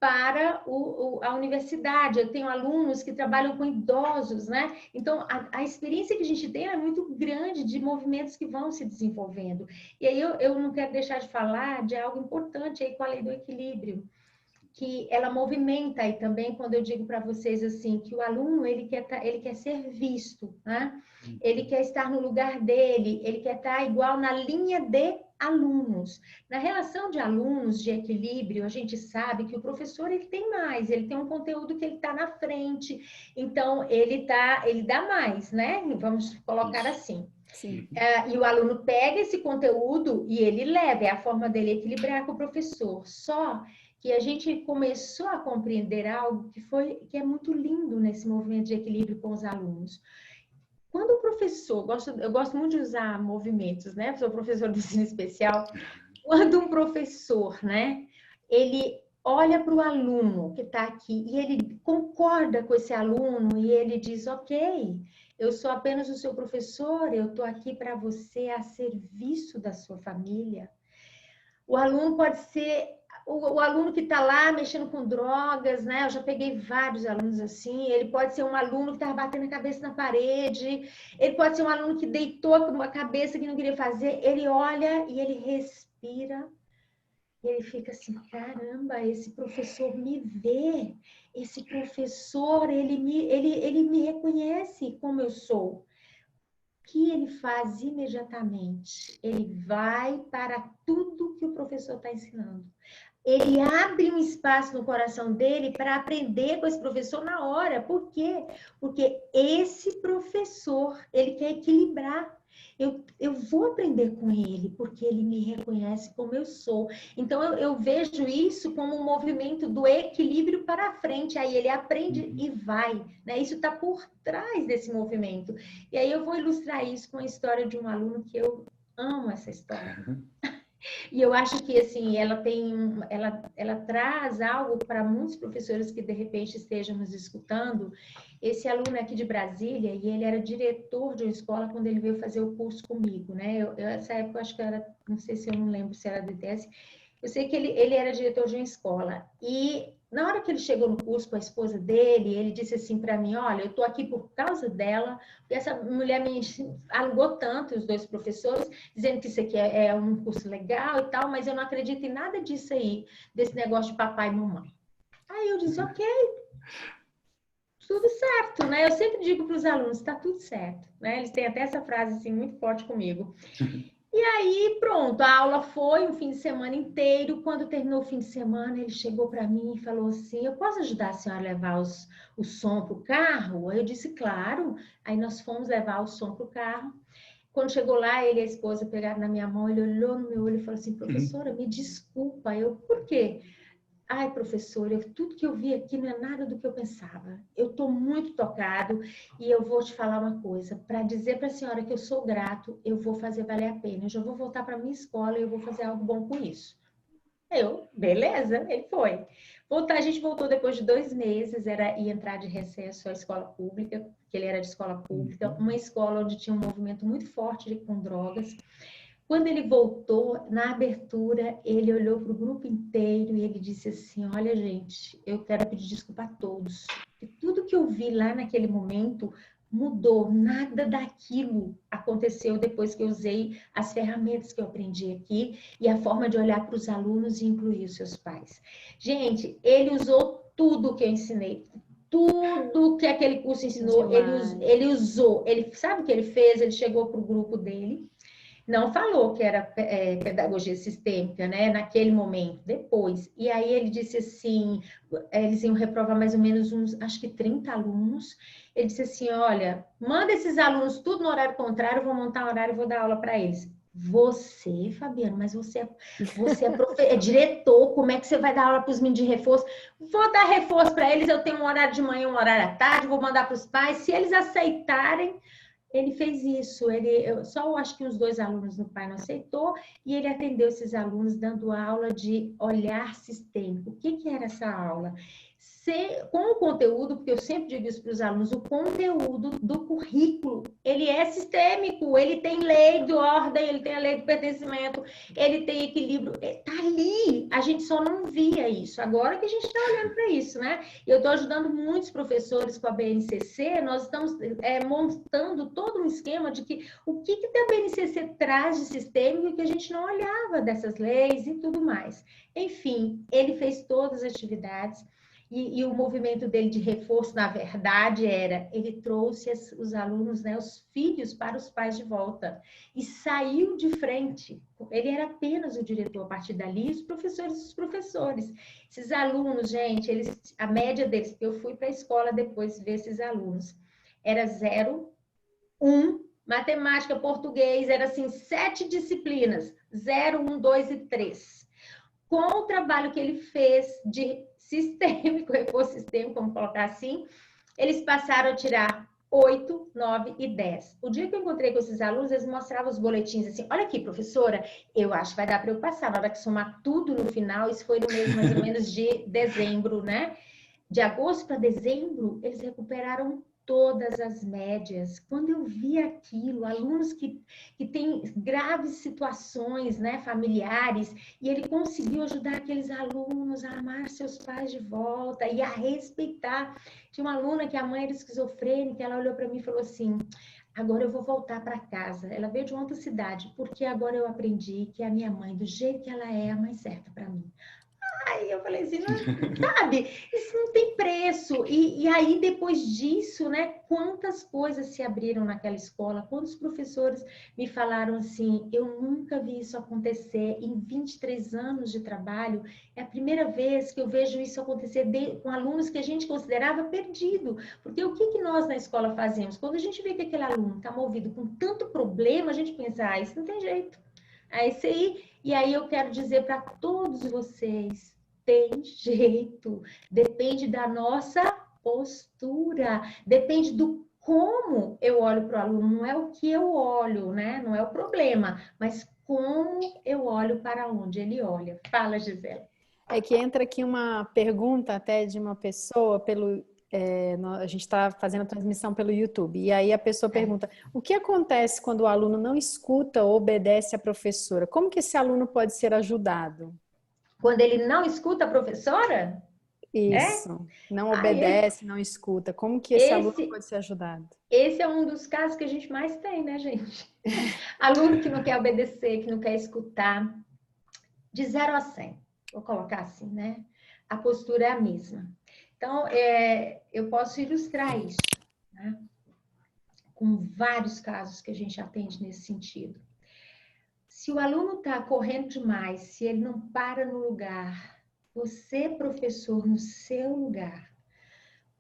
Speaker 2: para a universidade. Eu tenho alunos que trabalham com idosos, né? Então, a experiência que a gente tem é muito grande de movimentos que vão se desenvolvendo. E aí eu não quero deixar de falar de algo importante aí com a lei do equilíbrio. que ela movimenta aí também, quando eu digo para vocês assim, que o aluno, ele quer ser visto, né? Ele quer estar no lugar dele, ele quer estar igual na linha de alunos. Na relação de alunos, de equilíbrio, a gente sabe que o professor, ele tem mais, ele tem um conteúdo que ele está na frente, então ele dá mais, né? Vamos colocar assim.
Speaker 3: Sim.
Speaker 2: E o aluno pega esse conteúdo e ele leva, é a forma dele equilibrar com o professor. Só que a gente começou a compreender algo que é muito lindo nesse movimento de equilíbrio com os alunos. Quando o professor, eu gosto muito de usar movimentos, né? Sou professor de ensino especial. Quando um professor, né, ele olha para o aluno que está aqui e ele concorda com esse aluno e ele diz, ok, eu sou apenas o seu professor, eu estou aqui para você a serviço da sua família. O aluno pode ser o aluno que está lá mexendo com drogas, né? Eu já peguei vários alunos assim. Ele pode ser um aluno que estava batendo a cabeça na parede. Ele pode ser um aluno que deitou com uma cabeça que não queria fazer. Ele olha e ele respira. E ele fica assim, caramba, esse professor me vê. Esse professor, ele me reconhece como eu sou. O que ele faz imediatamente? Ele vai para tudo que o professor está ensinando. Ele abre um espaço no coração dele para aprender com esse professor na hora. Por quê? Porque esse professor, ele quer equilibrar. Eu vou aprender com ele, porque ele me reconhece como eu sou. Então, eu vejo isso como um movimento do equilíbrio para a frente. Aí ele aprende e vai, né? Isso está por trás desse movimento. E aí eu vou ilustrar isso com a história de um aluno que eu amo essa história. E eu acho que, assim, ela traz algo para muitos professores que, de repente, estejam nos escutando. Esse aluno é aqui de Brasília, e ele era diretor de uma escola quando ele veio fazer o curso comigo, né? Essa época, eu acho que era, não sei se eu não lembro se era do ITS, eu sei que ele era diretor de uma escola. E na hora que ele chegou no curso com a esposa dele, ele disse assim para mim, olha, eu estou aqui por causa dela, porque essa mulher me alugou tanto, os dois professores, dizendo que isso aqui é um curso legal e tal, mas eu não acredito em nada disso aí, desse negócio de papai e mamãe. Aí eu disse, ok, tudo certo, né? Eu sempre digo para os alunos, está tudo certo, né? Eles têm até essa frase assim muito forte comigo. E aí, pronto, a aula foi um fim de semana inteiro. Quando terminou o fim de semana, ele chegou para mim e falou assim, eu posso ajudar a senhora a levar o som para o carro? Aí eu disse, claro. Aí nós fomos levar o som para o carro. Quando chegou lá, ele e a esposa pegaram na minha mão, ele olhou no meu olho e falou assim, professora, me desculpa. Eu, por quê? Ai, professora, tudo que eu vi aqui não é nada do que eu pensava. Eu estou muito tocado e eu vou te falar uma coisa. Para dizer para a senhora que eu sou grato, eu vou fazer valer a pena. Eu já vou voltar para a minha escola e eu vou fazer algo bom com isso. Beleza, ele foi. A gente voltou depois de 2 meses, ia entrar de recesso à escola pública, que ele era de escola pública, uma escola onde tinha um movimento muito forte com drogas. Quando ele voltou, na abertura, ele olhou para o grupo inteiro e ele disse assim, olha, gente, eu quero pedir desculpa a todos. E tudo que eu vi lá naquele momento mudou, nada daquilo aconteceu depois que eu usei as ferramentas que eu aprendi aqui e a forma de olhar para os alunos e incluir os seus pais. Gente, ele usou tudo que eu ensinei, tudo que aquele curso ensinou, ele usou. Ele sabe o que ele fez? Ele chegou para o grupo dele, não falou que era pedagogia sistêmica, né? Naquele momento, depois. E aí ele disse assim, eles iam reprovar mais ou menos uns, acho que 30 alunos. Ele disse assim, olha, manda esses alunos tudo no horário contrário, eu vou montar um horário e vou dar aula para eles. Você, Fabiano, mas você é diretor, como é que você vai dar aula para os meninos de reforço? Vou dar reforço para eles, eu tenho um horário de manhã, um horário à tarde, vou mandar para os pais. Se eles aceitarem, ele fez isso. Só acho que os 2 alunos no pai não aceitou, e ele atendeu esses alunos dando aula de olhar sistêmico. O que era essa aula? com o conteúdo, porque eu sempre digo isso para os alunos, o conteúdo do currículo, ele é sistêmico, ele tem lei de ordem, ele tem a lei do pertencimento, ele tem equilíbrio, está ali, a gente só não via isso, agora que a gente está olhando para isso, né? Eu estou ajudando muitos professores com a BNCC, nós estamos montando todo um esquema de que o que a BNCC traz de sistêmico que a gente não olhava dessas leis e tudo mais. Enfim, ele fez todas as atividades, e o movimento dele de reforço, na verdade, ele trouxe os alunos, né, os filhos para os pais de volta. E saiu de frente. Ele era apenas o diretor a partir dali, os professores. Esses alunos, gente, a média deles, eu fui para a escola depois ver esses alunos, era 0, 1, matemática, português, era assim, 7 disciplinas, 0, 1, 2 e 3. Com o trabalho que ele fez de sistêmico, reforço sistêmico, vamos colocar assim, eles passaram a tirar 8, 9 e 10. O dia que eu encontrei com esses alunos, eles mostravam os boletins assim, olha aqui, professora, eu acho que vai dar para eu passar, na hora que somar tudo no final, isso foi no mês mais ou menos de dezembro, né? De agosto para dezembro, eles recuperaram todas as médias. Quando eu vi aquilo, alunos que têm graves situações, né, familiares, e ele conseguiu ajudar aqueles alunos a amar seus pais de volta e a respeitar. Tinha uma aluna que a mãe era esquizofrênica, ela olhou para mim e falou assim, agora eu vou voltar para casa. Ela veio de uma outra cidade, porque agora eu aprendi que a minha mãe, do jeito que ela é a mais certa para mim. Aí eu falei assim, sabe, isso não tem preço. E aí, depois disso, né, quantas coisas se abriram naquela escola, quantos professores me falaram assim, eu nunca vi isso acontecer em 23 anos de trabalho, é a primeira vez que eu vejo isso acontecer com alunos que a gente considerava perdido. Porque o que nós na escola fazemos? Quando a gente vê que aquele aluno está movido com tanto problema, a gente pensa, isso não tem jeito. É isso aí. E aí eu quero dizer para todos vocês, tem jeito, depende da nossa postura, depende do como eu olho para o aluno, não é o que eu olho, né? Não é o problema, mas como eu olho para onde ele olha. Fala, Gisela.
Speaker 3: É que entra aqui uma pergunta até de uma pessoa a gente está fazendo a transmissão pelo YouTube, e aí a pessoa pergunta, o que acontece quando o aluno não escuta ou obedece à professora? Como que esse aluno pode ser ajudado?
Speaker 2: Quando ele não escuta a professora?
Speaker 3: Isso, não obedece, não escuta. Como que esse aluno pode ser ajudado?
Speaker 2: Esse é um dos casos que a gente mais tem, né, gente? Aluno que não quer obedecer, que não quer escutar. De 0 a 100, vou colocar assim, né? A postura é a mesma. Então, eu posso ilustrar isso, né? Com vários casos que a gente atende nesse sentido. Se o aluno está correndo demais, se ele não para no lugar, você, professor, no seu lugar,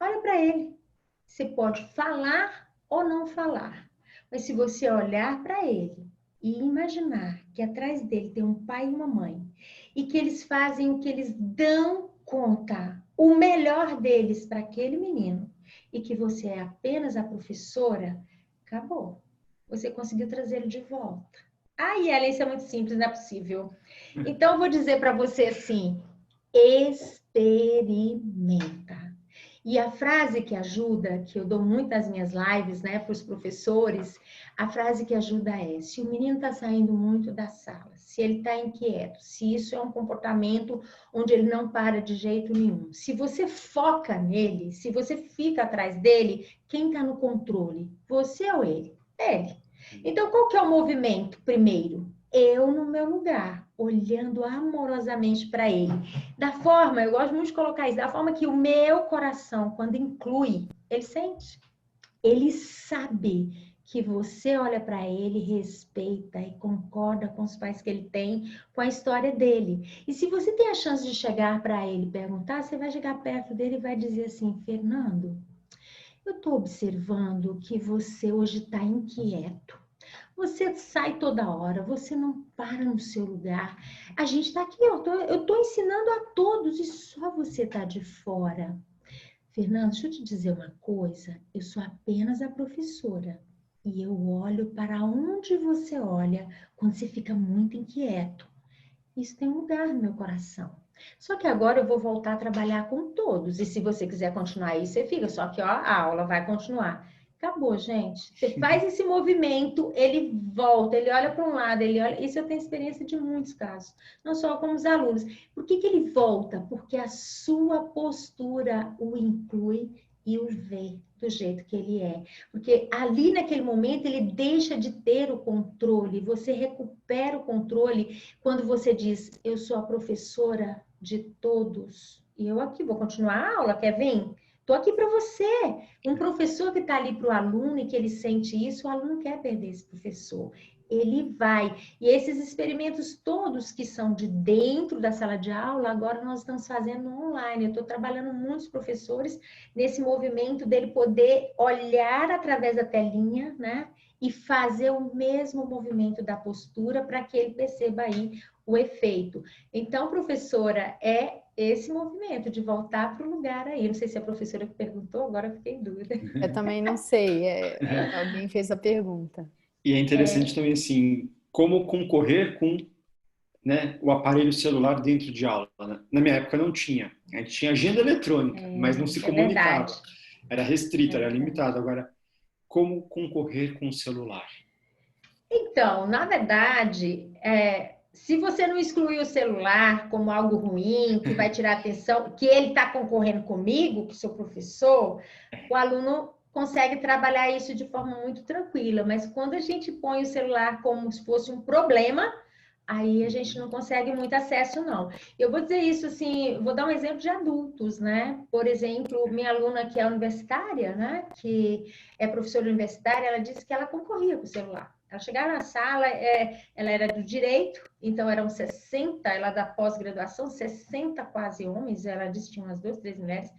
Speaker 2: olha para ele. Você pode falar ou não falar, mas se você olhar para ele e imaginar que atrás dele tem um pai e uma mãe, e que eles fazem o que eles dão conta, o melhor deles para aquele menino, e que você é apenas a professora, acabou. Você conseguiu trazê-lo de volta. Ellen, isso é muito simples, não é possível. Então, eu vou dizer para você assim, experimenta. E a frase que ajuda, que eu dou muito nas minhas lives, né, para os professores, a frase que ajuda é, se o menino está saindo muito da sala, se ele está inquieto, se isso é um comportamento onde ele não para de jeito nenhum, se você foca nele, se você fica atrás dele, quem está no controle? Você ou ele? Ele. Então, qual que é o movimento primeiro? Eu no meu lugar, olhando amorosamente para ele. Da forma, eu gosto muito de colocar isso, da forma que o meu coração, quando inclui, ele sente. Ele sabe que você olha para ele, respeita e concorda com os pais que ele tem, com a história dele. E se você tem a chance de chegar para ele e perguntar, você vai chegar perto dele e vai dizer assim, Fernando, eu estou observando que você hoje está inquieto. Você sai toda hora, você não para no seu lugar. A gente está aqui, eu estou ensinando a todos e só você está de fora. Fernando, deixa eu te dizer uma coisa. Eu sou apenas a professora e eu olho para onde você olha quando você fica muito inquieto. Isso tem um lugar no meu coração. Só que agora eu vou voltar a trabalhar com todos. E se você quiser continuar aí, você fica. Só que ó, a aula vai continuar. Acabou, gente. Você faz esse movimento, ele volta, ele olha para um lado, ele olha. Isso eu tenho experiência de muitos casos, não só com os alunos. Por que ele volta? Porque a sua postura o inclui e o vê do jeito que ele é. Porque ali naquele momento ele deixa de ter o controle, você recupera o controle quando você diz: eu sou a professora de todos. E eu aqui vou continuar a aula, quer vir? Estou aqui para você. Um professor que está ali para o aluno e que ele sente isso, o aluno quer perder esse professor. Ele vai. E esses experimentos todos que são de dentro da sala de aula, agora nós estamos fazendo online. Eu estou trabalhando muitos professores nesse movimento dele poder olhar através da telinha, né? E fazer o mesmo movimento da postura para que ele perceba aí o efeito. Então, professora, é esse movimento de voltar para o lugar aí. Não sei se a professora que perguntou, agora eu fiquei em dúvida.
Speaker 3: Eu também não sei, alguém fez a pergunta.
Speaker 1: E é interessante também, assim, como concorrer com, né, o aparelho celular dentro de aula, né? Na minha época não tinha. A gente tinha agenda eletrônica, mas não se comunicava.
Speaker 2: Verdade.
Speaker 1: Era restrito, era limitado. Agora, como concorrer com o celular?
Speaker 2: Então, na verdade, se você não excluir o celular como algo ruim, que vai tirar atenção, que ele está concorrendo comigo, que sou professor, o aluno consegue trabalhar isso de forma muito tranquila. Mas quando a gente põe o celular como se fosse um problema, aí a gente não consegue muito acesso, não. Eu vou dizer isso assim, vou dar um exemplo de adultos, né? Por exemplo, minha aluna que é universitária, né? Que é professora universitária, ela disse que ela concorria com o celular. Ela chegava na sala, ela era do direito, então eram 60, ela da pós-graduação, 60 quase homens, ela disse que tinha umas 2, 3 mulheres,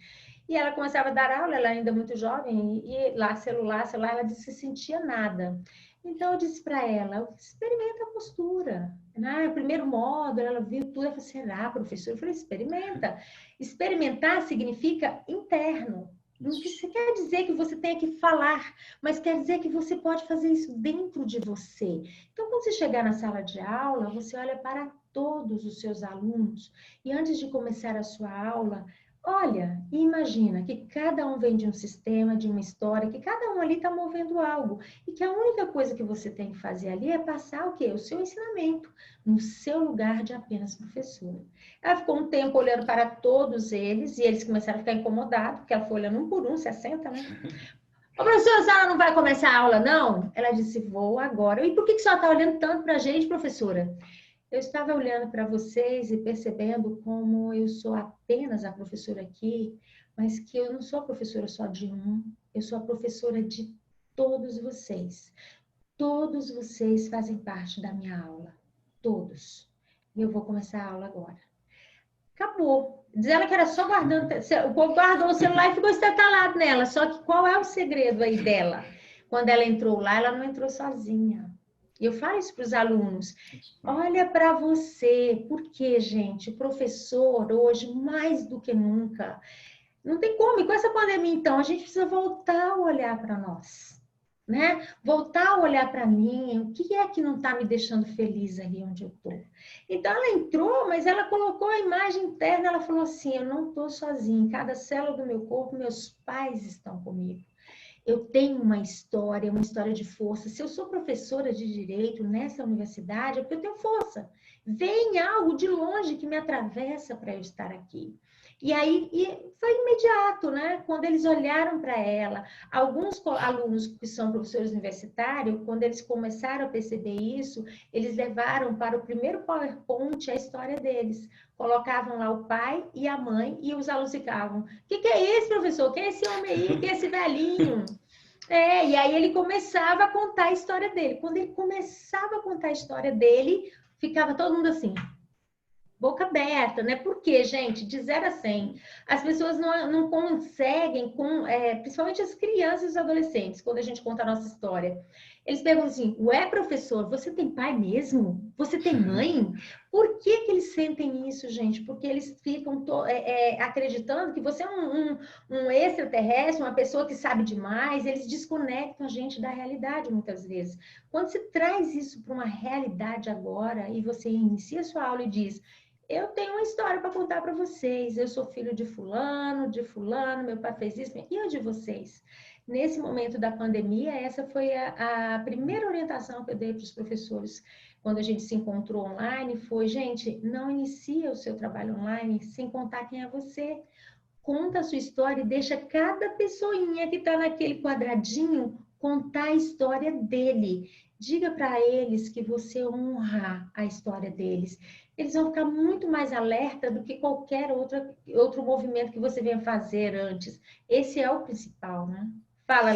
Speaker 2: e ela começava a dar aula, ela ainda muito jovem, e lá, celular, ela disse que sentia nada. Então eu disse para ela, experimenta a postura, né? O primeiro módulo, ela viu tudo, ela falou, será, professor? Eu falei, experimenta. Experimentar significa interno. Não quer dizer que você tenha que falar, mas quer dizer que você pode fazer isso dentro de você. Então, quando você chegar na sala de aula, você olha para todos os seus alunos e antes de começar a sua aula, olha e imagina que cada um vem de um sistema, de uma história, que cada um ali está movendo algo e que a única coisa que você tem que fazer ali é passar o quê? O seu ensinamento no seu lugar de apenas professora. Ela ficou um tempo olhando para todos eles e eles começaram a ficar incomodados, porque ela foi olhando um por um, 60, né? Ô, professora, a senhora não vai começar a aula, não? Ela disse, vou agora. E por que a senhora está olhando tanto para a gente, professora? Eu estava olhando para vocês e percebendo como eu sou apenas a professora aqui, mas que eu não sou a professora só de um, eu sou a professora de todos vocês. Todos vocês fazem parte da minha aula. Todos. E eu vou começar a aula agora. Acabou. Diz ela que era só guardando, o povo guardou o celular e ficou estatalado nela. Só que qual é o segredo aí dela? Quando ela entrou lá, ela não entrou sozinha. E eu falo isso para os alunos. Olha para você. Por quê, gente? O professor, hoje, mais do que nunca, não tem como. E com essa pandemia, então, a gente precisa voltar a olhar para nós. Né? Voltar a olhar para mim, o que é que não está me deixando feliz ali onde eu estou? Então, ela entrou, mas ela colocou a imagem interna, ela falou assim, eu não estou sozinha, em cada célula do meu corpo, meus pais estão comigo. Eu tenho uma história de força. Se eu sou professora de direito nessa universidade, é porque eu tenho força. Vem algo de longe que me atravessa para eu estar aqui. E aí foi imediato, né? Quando eles olharam para ela, alguns alunos que são professores universitários, quando eles começaram a perceber isso, eles levaram para o primeiro PowerPoint a história deles. Colocavam lá o pai e a mãe e os alunos ficavam, o que é esse, professor? Quem é esse homem aí? Quem é esse velhinho? E aí ele começava a contar a história dele. Quando ele começava a contar a história dele, ficava todo mundo assim, boca aberta, né? Porque, gente, de 0 a 100, as pessoas não conseguem, principalmente as crianças e os adolescentes, quando a gente conta a nossa história, eles perguntam assim, ué, professor, você tem pai mesmo? Você tem mãe? Por que eles sentem isso, gente? Porque eles ficam acreditando que você é um extraterrestre, uma pessoa que sabe demais, eles desconectam a gente da realidade, muitas vezes. Quando você traz isso para uma realidade agora, e você inicia a sua aula e diz, eu tenho uma história para contar para vocês. Eu sou filho de fulano, meu pai fez isso. E a de vocês? Nesse momento da pandemia, essa foi a primeira orientação que eu dei para os professores quando a gente se encontrou online, foi, gente, não inicia o seu trabalho online sem contar quem é você. Conta a sua história e deixa cada pessoinha que está naquele quadradinho contar a história dele. Diga para eles que você honra a história deles. Eles vão ficar muito mais alerta do que qualquer outro movimento que você venha fazer antes. Esse é o principal, né? Fala,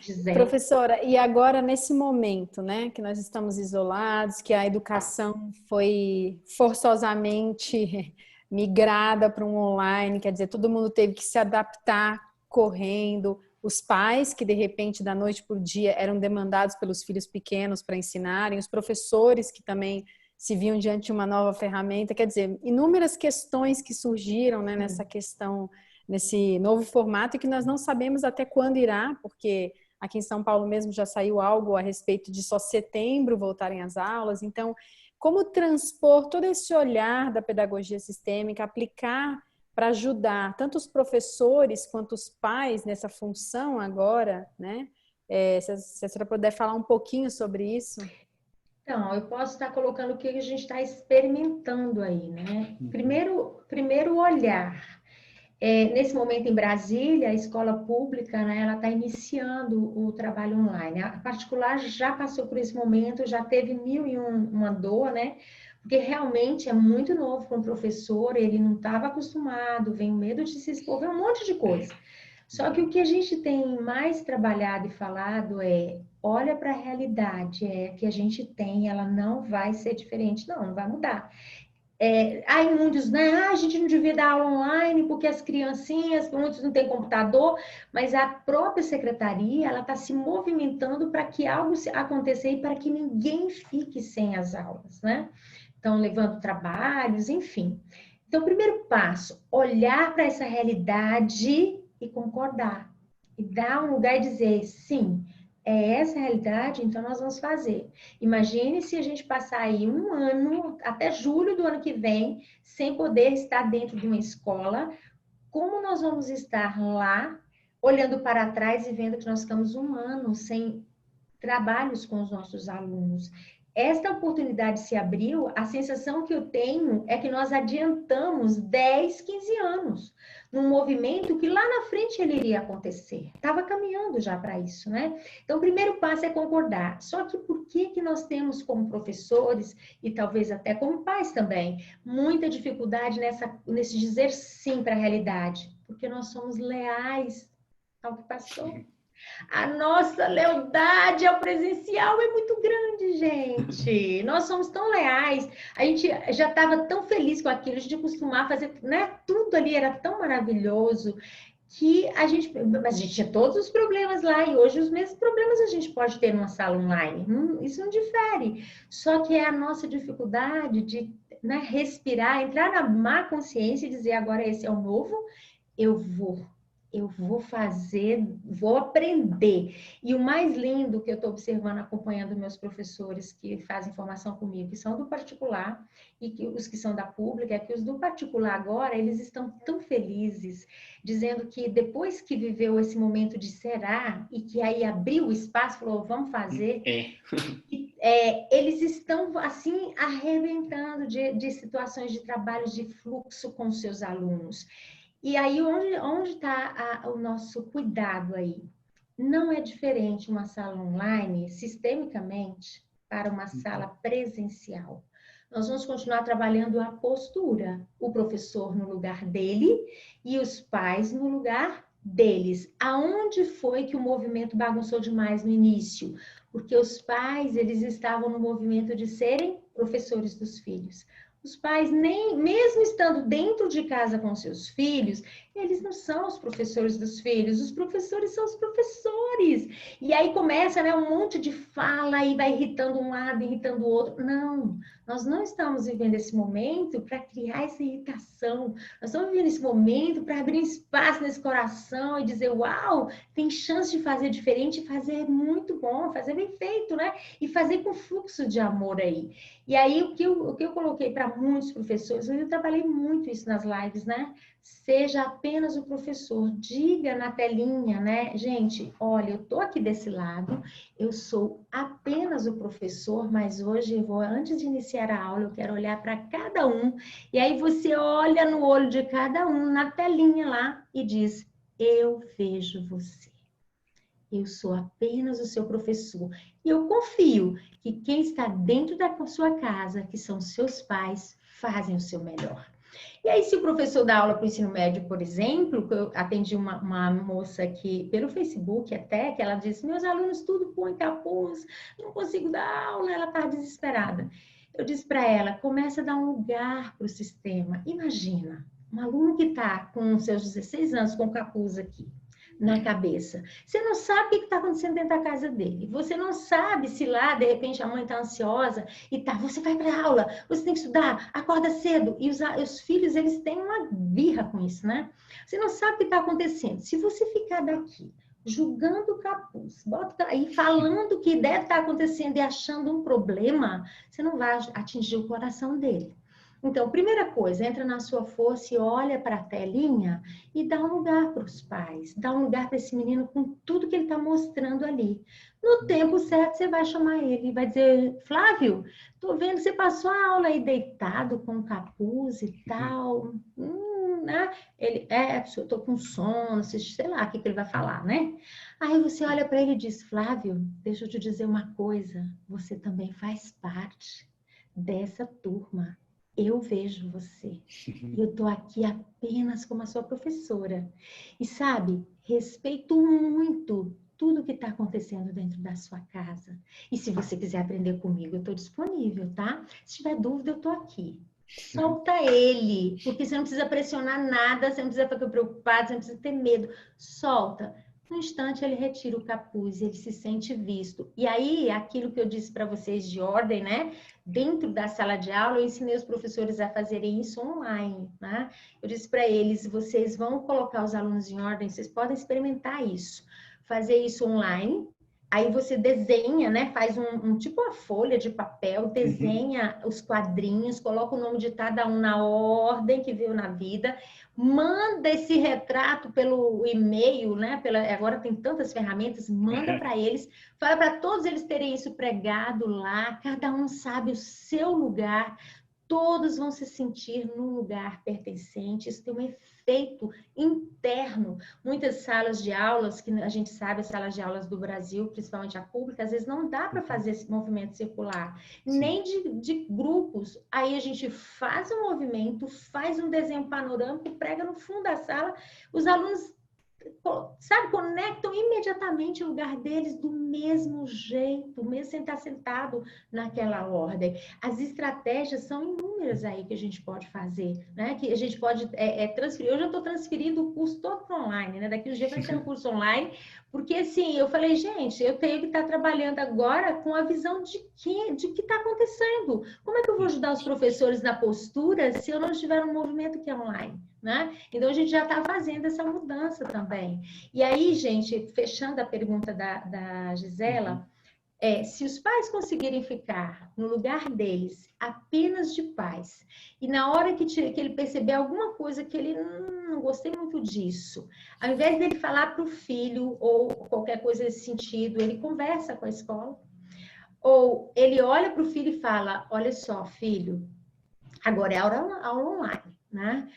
Speaker 2: Gisele.
Speaker 3: Professora, e agora nesse momento, né, que nós estamos isolados, que a educação foi forçosamente migrada para um online, quer dizer, todo mundo teve que se adaptar correndo, os pais que de repente da noite para o dia eram demandados pelos filhos pequenos para ensinarem, os professores que também se viam diante de uma nova ferramenta, quer dizer, inúmeras questões que surgiram, né, nessa questão, nesse novo formato e que nós não sabemos até quando irá, porque aqui em São Paulo mesmo já saiu algo a respeito de só setembro voltarem às aulas. Então, como transpor todo esse olhar da pedagogia sistêmica, aplicar para ajudar tanto os professores quanto os pais nessa função agora, né? Se a senhora puder falar um pouquinho sobre isso.
Speaker 2: Então, eu posso estar colocando o que a gente está experimentando aí, né? Primeiro olhar. Nesse momento em Brasília, a escola pública, né, ela está iniciando o trabalho online. A particular já passou por esse momento, já teve uma dor, né? Porque realmente é muito novo para um professor, ele não estava acostumado, vem o medo de se expor, vem um monte de coisa. Só que o que a gente tem mais trabalhado e falado olha para a realidade, que a gente tem, ela não vai ser diferente, não vai mudar. Aí muitos, né? A gente não devia dar aula online porque as criancinhas, muitos não têm computador, mas a própria secretaria, ela está se movimentando para que algo aconteça e para que ninguém fique sem as aulas, né? Então, levando trabalhos, enfim. Então, o primeiro passo, olhar para essa realidade e concordar. E dar um lugar e dizer, sim, é essa a realidade, então nós vamos fazer. Imagine se a gente passar aí um ano, até julho do ano que vem, sem poder estar dentro de uma escola, como nós vamos estar lá, olhando para trás e vendo que nós ficamos um ano sem trabalhos com os nossos alunos. Esta oportunidade se abriu, a sensação que eu tenho é que nós adiantamos 10, 15 anos num movimento que lá na frente ele iria acontecer. Estava caminhando já para isso, né? Então, o primeiro passo é concordar. Só que por que nós temos como professores e talvez até como pais também, muita dificuldade nesse dizer sim para a realidade? Porque nós somos leais ao que passou. A nossa lealdade ao presencial é muito grande, gente. Nós somos tão leais. A gente já estava tão feliz com aquilo, a gente costumava fazer, né? Tudo ali era tão maravilhoso que mas a gente tinha todos os problemas lá e hoje os mesmos problemas a gente pode ter numa sala online. Isso não difere. Só que é a nossa dificuldade de, né, respirar, entrar na má consciência e dizer agora esse é o novo, eu vou fazer, vou aprender. E o mais lindo que eu estou observando, acompanhando meus professores que fazem formação comigo, que são do particular, e que os que são da pública, é que os do particular agora, eles estão tão felizes, dizendo que depois que viveu esse momento de será, e que aí abriu o espaço, falou, vamos fazer... eles estão, assim, arrebentando de situações de trabalho, de fluxo com seus alunos. E aí, onde está o nosso cuidado aí? Não é diferente uma sala online, sistemicamente, para uma sala presencial. Nós vamos continuar trabalhando a postura, o professor no lugar dele e os pais no lugar deles. Aonde foi que o movimento bagunçou demais no início? Porque os pais, eles estavam no movimento de serem professores dos filhos. Os pais, nem mesmo estando dentro de casa com seus filhos, eles não são os professores dos filhos, os professores são os professores. E aí começa, né, um monte de fala e vai irritando um lado, irritando o outro. Não, nós não estamos vivendo esse momento para criar essa irritação. Nós estamos vivendo esse momento para abrir espaço nesse coração e dizer, uau, tem chance de fazer diferente, fazer muito bom, fazer bem feito, né? E fazer com fluxo de amor aí. E aí, o que eu coloquei para muitos professores, eu trabalhei muito isso nas lives, né? Seja apenas o professor, diga na telinha, né? Gente, olha, eu tô aqui desse lado, eu sou apenas o professor, mas hoje eu vou, antes de iniciar a aula, eu quero olhar para cada um. E aí você olha no olho de cada um, na telinha lá, e diz, eu vejo você. Eu sou apenas o seu professor. E eu confio que quem está dentro da sua casa, que são seus pais, fazem o seu melhor. E aí, se o professor dá aula para o ensino médio, por exemplo, eu atendi uma moça aqui pelo Facebook até, que ela disse, meus alunos tudo põem capuz, não consigo dar aula, ela está desesperada. Eu disse para ela, começa a dar um lugar para o sistema. Imagina, um aluno que está com seus 16 anos com capuz aqui na cabeça. Você não sabe o que está acontecendo dentro da casa dele. Você não sabe se lá, de repente, a mãe está ansiosa e tá, você vai para a aula, você tem que estudar, acorda cedo. E os filhos, eles têm uma birra com isso, né? Você não sabe o que está acontecendo. Se você ficar daqui, julgando o capuz, aí falando o que deve estar acontecendo e achando um problema, você não vai atingir o coração dele. Então, primeira coisa, entra na sua força e olha para a telinha e dá um lugar para os pais, dá um lugar para esse menino com tudo que ele está mostrando ali. No tempo certo, você vai chamar ele e vai dizer, Flávio, tô vendo que você passou a aula aí deitado com capuz e tal. Né? Ele, eu tô com sono, sei lá o que ele vai falar, né? Aí você olha para ele e diz, Flávio, deixa eu te dizer uma coisa, você também faz parte dessa turma. Eu vejo você. E eu tô aqui apenas como a sua professora. E sabe, respeito muito tudo que está acontecendo dentro da sua casa. E se você quiser aprender comigo, eu estou disponível, tá? Se tiver dúvida, eu estou aqui. Solta ele, porque você não precisa pressionar nada, você não precisa ficar preocupado, você não precisa ter medo. Solta. No instante, ele retira o capuz, ele se sente visto. E aí, aquilo que eu disse para vocês de ordem, né? Dentro da sala de aula, eu ensinei os professores a fazerem isso online, né? Eu disse para eles, vocês vão colocar os alunos em ordem, vocês podem experimentar isso. Fazer isso online. Aí você desenha, né? Faz tipo uma folha de papel, desenha os quadrinhos, coloca o nome de cada um na ordem que veio na vida, manda esse retrato pelo e-mail, né? Agora tem tantas ferramentas, manda para eles, fala para todos eles terem isso pregado lá, cada um sabe o seu lugar, todos vão se sentir num lugar pertencente, isso tem um efeito interno. Muitas salas de aulas, que a gente sabe, as salas de aulas do Brasil, principalmente a pública, às vezes não dá para fazer esse movimento circular, nem de grupos. Aí a gente faz um movimento, faz um desenho panorâmico, prega no fundo da sala, os alunos, sabe, conectam imediatamente o lugar deles do mesmo jeito, mesmo sem estar sentado naquela ordem. As estratégias são inúmeras aí que a gente pode fazer, né? Que a gente pode transferir. Eu já estou transferindo o curso todo para online, né? Daqui uns dias vai ser um curso online, porque assim, eu falei, gente, eu tenho que estar trabalhando agora com a visão de que está acontecendo. Como é que eu vou ajudar os professores na postura se eu não estiver no movimento que é online? Né? Então, a gente já está fazendo essa mudança também. E aí, gente, fechando a pergunta da Gisela, se os pais conseguirem ficar no lugar deles apenas de pais, e na hora que ele perceber alguma coisa que ele não gostei muito disso, ao invés dele falar para o filho ou qualquer coisa nesse sentido, ele conversa com a escola, ou ele olha para o filho e fala, olha só, filho, agora é aula online. Né?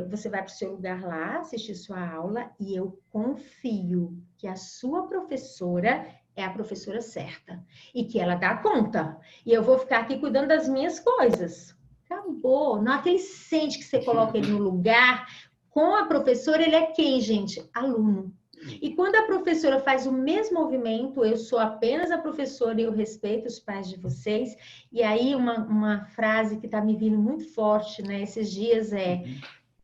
Speaker 2: Você vai para o seu lugar lá, assistir sua aula, e eu confio que a sua professora é a professora certa e que ela dá conta. E eu vou ficar aqui cuidando das minhas coisas. Acabou. Na hora que ele sente que você coloca ele no lugar, com a professora, ele é quem, gente? Aluno. E quando a professora faz o mesmo movimento, eu sou apenas a professora e eu respeito os pais de vocês. E aí uma frase que está me vindo muito forte, né, esses dias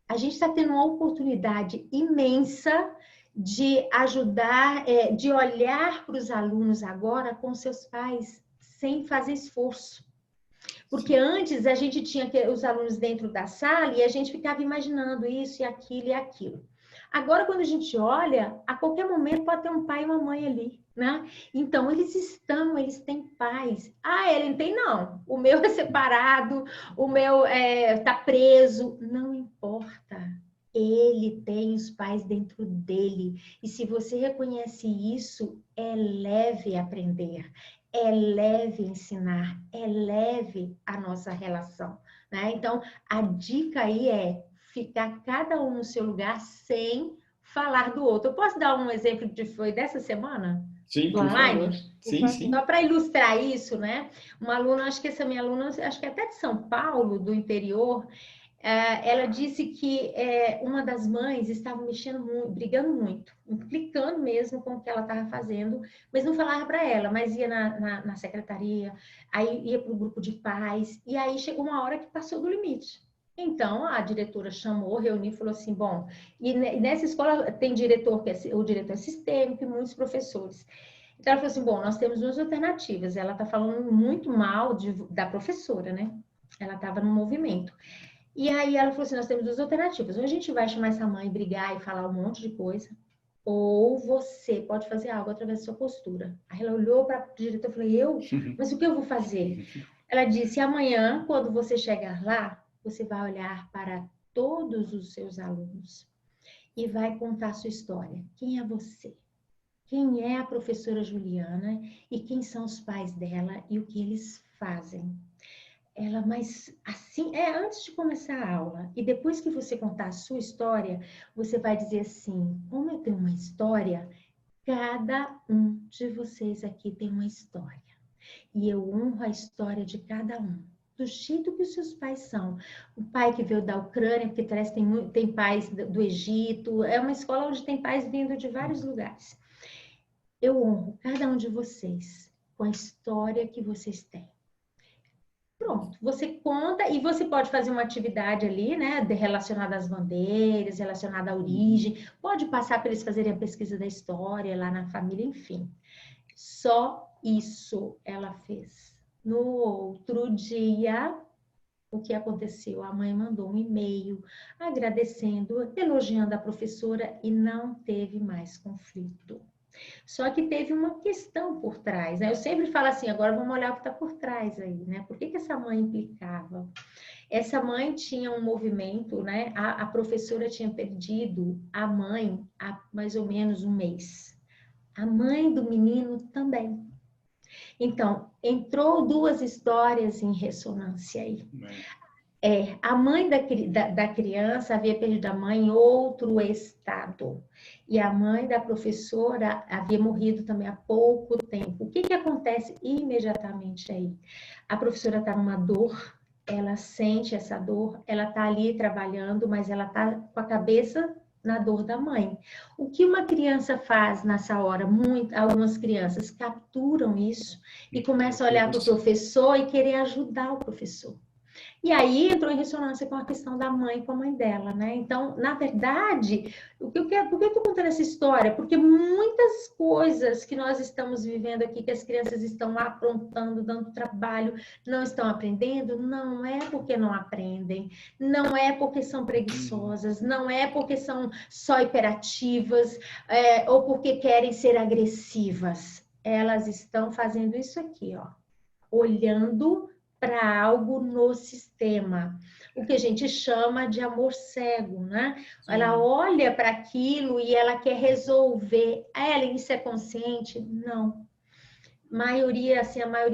Speaker 2: a gente está tendo uma oportunidade imensa de ajudar, de olhar para os alunos agora com seus pais, sem fazer esforço. Porque antes a gente tinha os alunos dentro da sala e a gente ficava imaginando isso e aquilo e aquilo. Agora, quando a gente olha, a qualquer momento pode ter um pai e uma mãe ali. né? Então, eles têm paz. Ah, ele não tem, não. O meu é separado, o meu tá preso. Não importa. Ele tem os pais dentro dele. E se você reconhece isso, é leve aprender, é leve ensinar, é leve a nossa relação, né? Então, a dica aí é ficar cada um no seu lugar sem falar do outro. Eu posso dar um exemplo que foi dessa semana?
Speaker 1: Sim,
Speaker 2: Do
Speaker 1: por favor.
Speaker 2: online?
Speaker 1: Sim, sim.
Speaker 2: Só para ilustrar isso, né? Uma aluna, acho que essa minha aluna, acho que até de São Paulo, do interior, ela disse que uma das mães estava mexendo muito, brigando muito, implicando mesmo com o que ela estava fazendo, mas não falava para ela, mas ia na secretaria, aí ia para o grupo de pais, e aí chegou uma hora que passou do limite. Então, a diretora chamou, reuniu e falou assim, bom, e nessa escola tem diretor, o diretor é sistêmico e muitos professores. Então, ela falou assim, bom, nós temos duas alternativas. Ela está falando muito mal da professora, né? Ela estava no movimento. E aí ela falou assim, nós temos duas alternativas. Ou a gente vai chamar essa mãe, brigar e falar um monte de coisa, ou você pode fazer algo através da sua postura. Aí ela olhou para a diretora e falou, eu? Mas o que eu vou fazer? Ela disse, amanhã, quando você chegar lá, você vai olhar para todos os seus alunos e vai contar a sua história. Quem é você? Quem é a professora Juliana e quem são os pais dela e o que eles fazem? Ela, mas assim, antes de começar a aula, e depois que você contar a sua história, você vai dizer assim: como eu tenho uma história, cada um de vocês aqui tem uma história. E eu honro a história de cada um. Do jeito que os seus pais são. O pai que veio da Ucrânia, porque parece que tem pais do Egito. É uma escola onde tem pais vindo de vários lugares. Eu honro cada um de vocês com a história que vocês têm. Pronto, você conta e você pode fazer uma atividade ali, né, relacionada às bandeiras, relacionada à origem, pode passar para eles fazerem a pesquisa da história lá na família, enfim. Só isso ela fez. No outro dia, o que aconteceu? A mãe mandou um e-mail agradecendo, elogiando a professora e não teve mais conflito. Só que teve uma questão por trás, né? Eu sempre falo assim, agora vamos olhar o que está por trás aí, né? Por que essa mãe implicava? Essa mãe tinha um movimento, né? A professora tinha perdido a mãe há mais ou menos um mês. A mãe do menino também. Então, entrou duas histórias em ressonância aí. A mãe da criança havia perdido a mãe em outro estado. E a mãe da professora havia morrido também há pouco tempo. O que acontece imediatamente aí? A professora está numa dor, ela sente essa dor, ela está ali trabalhando, mas ela está com a cabeça na dor da mãe. O que uma criança faz nessa hora? Algumas crianças capturam isso e começam a olhar para o professor e querer ajudar o professor. E aí entrou em ressonância com a questão da mãe com a mãe dela, né? Então, na verdade, por que eu estou contando essa história? Porque muitas coisas que nós estamos vivendo aqui, que as crianças estão lá aprontando, dando trabalho, não estão aprendendo, não é porque não aprendem, não é porque são preguiçosas, não é porque são só hiperativas, ou porque querem ser agressivas. Elas estão fazendo isso aqui, ó, olhando para algo no sistema, o que a gente chama de amor cego, né? Sim. Ela olha para aquilo e ela quer resolver. Ela, isso é consciente? Não. A maioria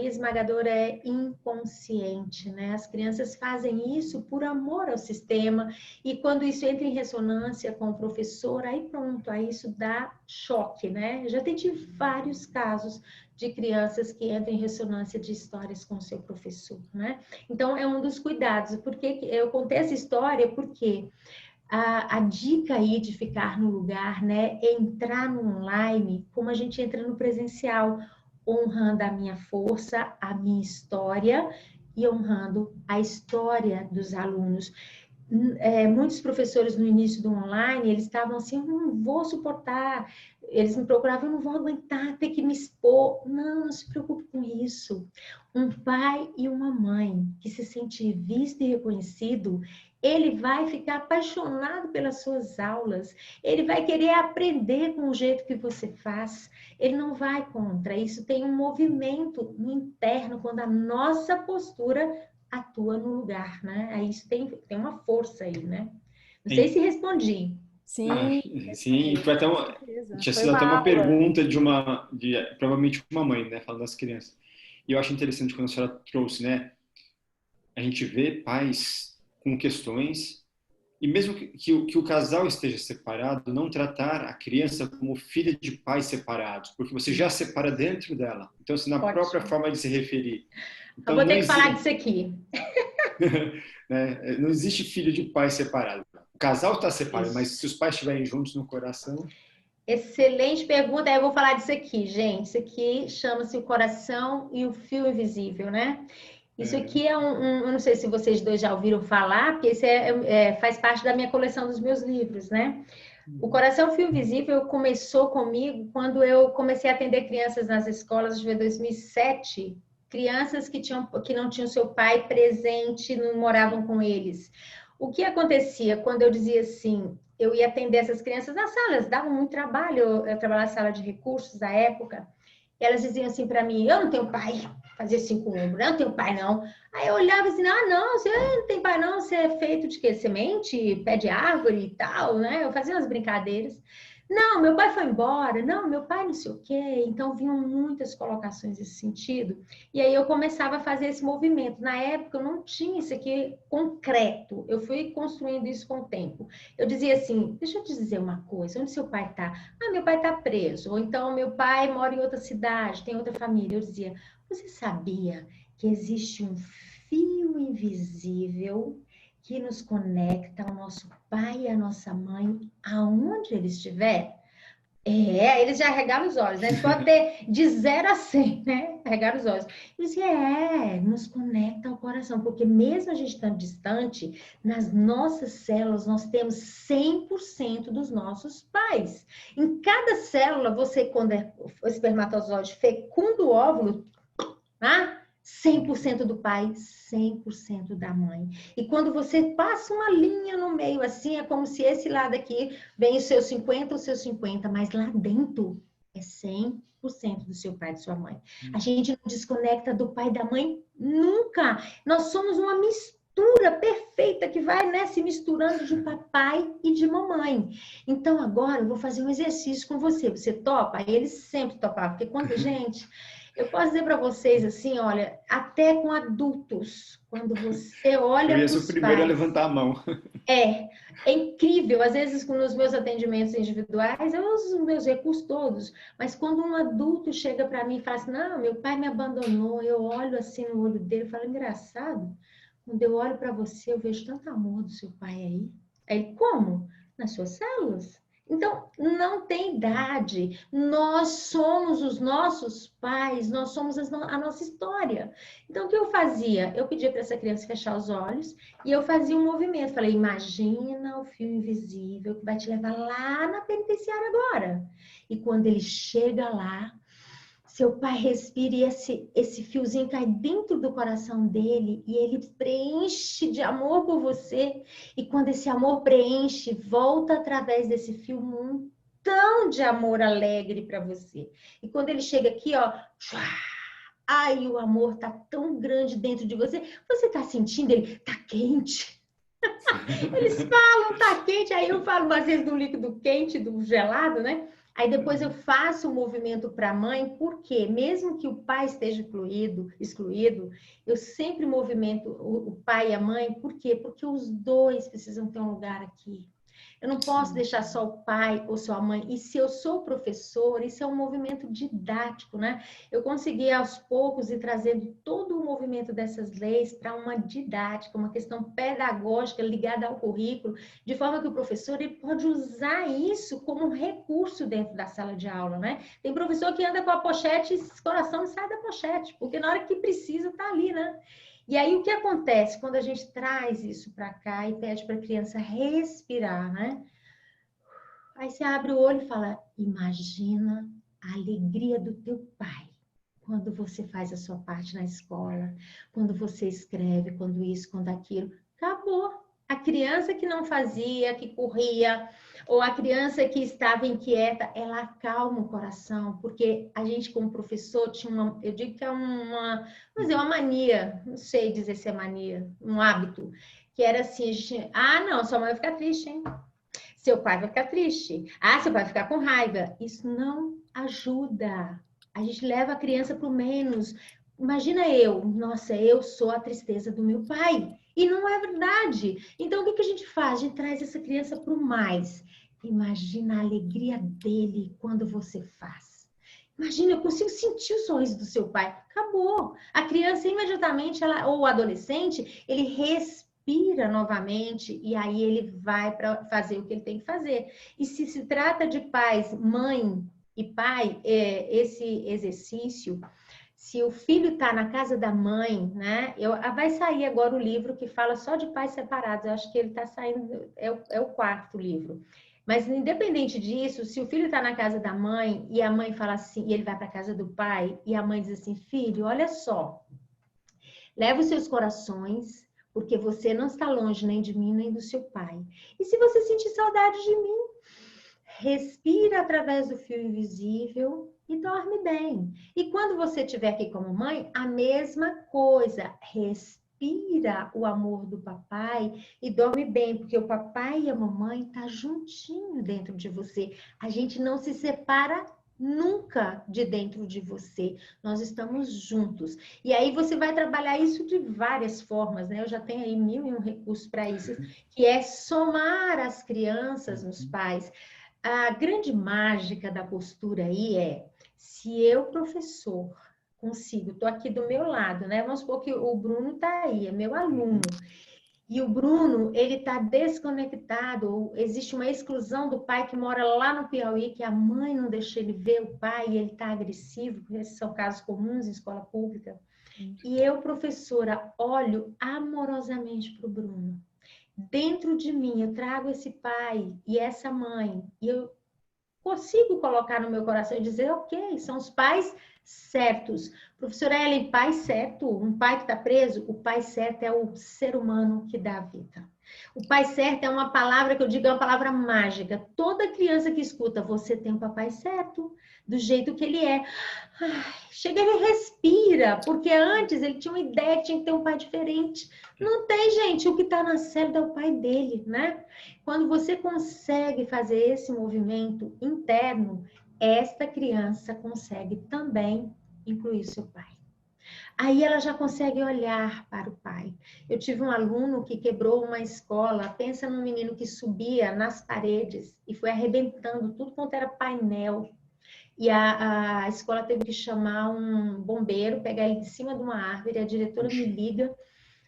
Speaker 2: esmagadora é inconsciente, né? As crianças fazem isso por amor ao sistema e quando isso entra em ressonância com o professor, aí pronto, aí isso dá choque, né? Eu já tive vários casos de crianças que entram em ressonância de histórias com o seu professor, né? Então, é um dos cuidados. Porque eu contei essa história porque a dica aí de ficar no lugar, né? É entrar no online como a gente entra no presencial, honrando a minha força, a minha história e honrando a história dos alunos. Muitos professores no início do online, eles estavam assim, eu não vou suportar, eles me procuravam, eu não vou aguentar ter que me expor. Não se preocupe com isso. Um pai e uma mãe que se sente visto e reconhecido, Ele vai ficar apaixonado pelas suas aulas, ele vai querer aprender com o jeito que você faz, ele não vai contra. Isso tem um movimento no interno, quando a nossa postura atua no lugar, né? Aí isso tem uma força aí, né? Não sei se respondi.
Speaker 3: Sim,
Speaker 1: Sim, foi até
Speaker 3: com
Speaker 1: uma,
Speaker 3: certeza.
Speaker 1: tinha
Speaker 3: Foi
Speaker 1: sido
Speaker 3: uma
Speaker 1: até uma
Speaker 3: aula.
Speaker 1: pergunta de provavelmente uma mãe, né, falando das crianças. E eu acho interessante quando a senhora trouxe, né, a gente vê pais com questões, e mesmo que o casal esteja separado, não tratar a criança como filha de pais separados, porque você já separa dentro dela. Então, assim, na própria
Speaker 2: Ótimo.
Speaker 1: forma de se referir.
Speaker 2: Eu
Speaker 1: Então,
Speaker 2: vou
Speaker 1: não
Speaker 2: ter que falar
Speaker 1: existe,
Speaker 2: disso aqui.
Speaker 1: né, não existe filho de pai separado. O casal está separado, mas
Speaker 2: Isso.
Speaker 1: se os pais estiverem juntos no coração,
Speaker 2: Excelente pergunta. Aí eu vou falar disso aqui, gente. Isso aqui chama-se o coração e o fio invisível, né? Isso
Speaker 1: é,
Speaker 2: aqui é eu não sei se vocês dois já ouviram falar, porque isso faz parte da minha coleção dos meus livros, né? O Coração Fio Invisível começou comigo quando eu comecei a atender crianças nas escolas, acho que foi 2007, crianças que não tinham seu pai presente, não moravam com eles. O que acontecia quando eu dizia assim, eu ia atender essas crianças nas salas, dava muito trabalho, eu trabalhava na sala de recursos da época, e elas diziam assim para mim, eu não tenho pai, fazia assim com o ombro, eu não tenho pai não. Aí eu olhava assim, ah não, você não tem pai não, você é feito de quê? Semente, pé de árvore e tal, né? Eu fazia umas brincadeiras. Não, meu pai foi embora, não, meu pai não sei o quê. Então vinham muitas colocações nesse sentido. E aí eu começava a fazer esse movimento. Na época eu não tinha isso aqui concreto, eu fui construindo isso com o tempo. Eu dizia assim, deixa eu te dizer uma coisa, onde seu pai está? Ah, meu pai está preso, ou então meu pai mora em outra cidade, tem outra família. Eu dizia, você sabia que existe um fio invisível que nos conecta ao nosso pai e à nossa mãe, aonde ele estiver? É, eles já arregaram os olhos, né? Eles podem ter de 0 a 100, né? Arregaram os olhos. E disse, nos conecta ao coração, porque mesmo a gente estando distante, nas nossas células nós temos 100% dos nossos pais. Em cada célula, você, quando é o espermatozoide fecunda o óvulo, ah, 100% do pai, 100% da mãe. E quando você passa uma linha no meio assim, é como se esse lado aqui vem o seu 50, o seu 50, mas lá dentro é 100% do seu pai e de sua mãe. A gente não desconecta do pai e da mãe nunca. Nós somos uma mistura perfeita que vai, né, se misturando de papai e de mamãe. Então agora eu vou fazer um exercício com você. Você topa? Eles sempre topavam, porque quando, gente, eu posso dizer para vocês assim, olha, até com adultos, quando você
Speaker 1: eu
Speaker 2: olha
Speaker 1: ia
Speaker 2: para
Speaker 1: ser o
Speaker 2: os
Speaker 1: primeiro a
Speaker 2: pais,
Speaker 1: levantar a mão.
Speaker 2: é incrível. Às vezes, nos meus atendimentos individuais, eu uso os meus recursos todos, mas quando um adulto chega para mim e fala assim, não, meu pai me abandonou, eu olho assim no olho dele e falo, engraçado, quando eu olho para você, eu vejo tanto amor do seu pai aí. Aí, como? Nas suas células. Então, não tem idade. Nós somos os nossos pais, nós somos a nossa história. Então, o que eu fazia? Eu pedia para essa criança fechar os olhos e eu fazia um movimento. Falei, imagina o fio invisível que vai te levar lá na penitenciária agora. E quando ele chega lá, seu pai respira e esse fiozinho cai dentro do coração dele e ele preenche de amor por você. E quando esse amor preenche, volta através desse fio um tão de amor alegre para você. E quando ele chega aqui, ó, ai, o amor tá tão grande dentro de você. Você tá sentindo ele? Tá quente. Eles falam, tá quente, aí eu falo às vezes do líquido quente, do gelado, né? Aí depois eu faço o movimento para a mãe, porque mesmo que o pai esteja excluído, eu sempre movimento o pai e a mãe, por quê? Porque os dois precisam ter um lugar aqui. Eu não posso deixar só o pai ou só a mãe. E se eu sou professora, isso é um movimento didático, né? Eu consegui aos poucos ir trazendo todo o movimento dessas leis para uma didática, uma questão pedagógica ligada ao currículo, de forma que o professor ele pode usar isso como um recurso dentro da sala de aula, né? Tem professor que anda com a pochete e o coração não sai da pochete, porque na hora que precisa tá ali, né? E aí, o que acontece quando a gente traz isso para cá e pede para a criança respirar, né? Aí você abre o olho e fala, imagina a alegria do teu pai quando você faz a sua parte na escola, quando você escreve, quando isso, quando aquilo. Acabou. A criança que não fazia, que corria, ou a criança que estava inquieta, ela acalma o coração, porque a gente, como professor, tinha uma, eu digo que é uma mania, não sei dizer se é mania, um hábito, que era assim, a gente, não, sua mãe vai ficar triste, hein? Seu pai vai ficar triste. Seu pai vai ficar com raiva. Isso não ajuda. A gente leva a criança para o menos. Imagina nossa, eu sou a tristeza do meu pai. E não é verdade. Então, o que a gente faz? A gente traz essa criança para o mais. Imagina a alegria dele quando você faz. Imagina, eu consigo sentir o sorriso do seu pai. Acabou. A criança, imediatamente, ou o adolescente, ele respira novamente e aí ele vai para fazer o que ele tem que fazer. E se trata de pais, mãe e pai, esse exercício, se o filho está na casa da mãe, né? Vai sair agora o livro que fala só de pais separados. Eu acho que ele está saindo, é o quarto livro. Mas independente disso, se o filho está na casa da mãe e a mãe fala assim, e ele vai para a casa do pai e a mãe diz assim, filho, olha só, leva os seus corações, porque você não está longe nem de mim, nem do seu pai. E se você sentir saudade de mim, respira através do fio invisível e dorme bem. E quando você estiver aqui como mãe, a mesma coisa. Respira o amor do papai e dorme bem, porque o papai e a mamãe estão juntinho dentro de você. A gente não se separa nunca de dentro de você. Nós estamos juntos. E aí você vai trabalhar isso de várias formas, né? Eu já tenho aí 1001 recursos para isso, que é somar as crianças nos pais. A grande mágica da postura aí se eu, professor, consigo, estou aqui do meu lado, né? Vamos supor que o Bruno está aí, é meu aluno. E o Bruno, ele está desconectado, existe uma exclusão do pai que mora lá no Piauí, que a mãe não deixa ele ver o pai e ele está agressivo, porque esses são casos comuns em escola pública. E eu, professora, olho amorosamente para o Bruno. Dentro de mim, eu trago esse pai e essa mãe, e eu consigo colocar no meu coração e dizer, ok, são os pais certos. Professora Ellen, pai certo, um pai que está preso, o pai certo é o ser humano que dá a vida. O pai certo é uma palavra que eu digo, é uma palavra mágica. Toda criança que escuta, você tem um papai certo, do jeito que ele é. Chega, ele respira, porque antes ele tinha uma ideia que tinha que ter um pai diferente. Não tem, gente, o que está na célula é o pai dele, né? Quando você consegue fazer esse movimento interno, esta criança consegue também incluir seu pai. Aí ela já consegue olhar para o pai. Eu tive um aluno que quebrou uma escola. Pensa num menino que subia nas paredes e foi arrebentando tudo quanto era painel. E a escola teve que chamar um bombeiro, pegar ele de cima de uma árvore. A diretora me liga,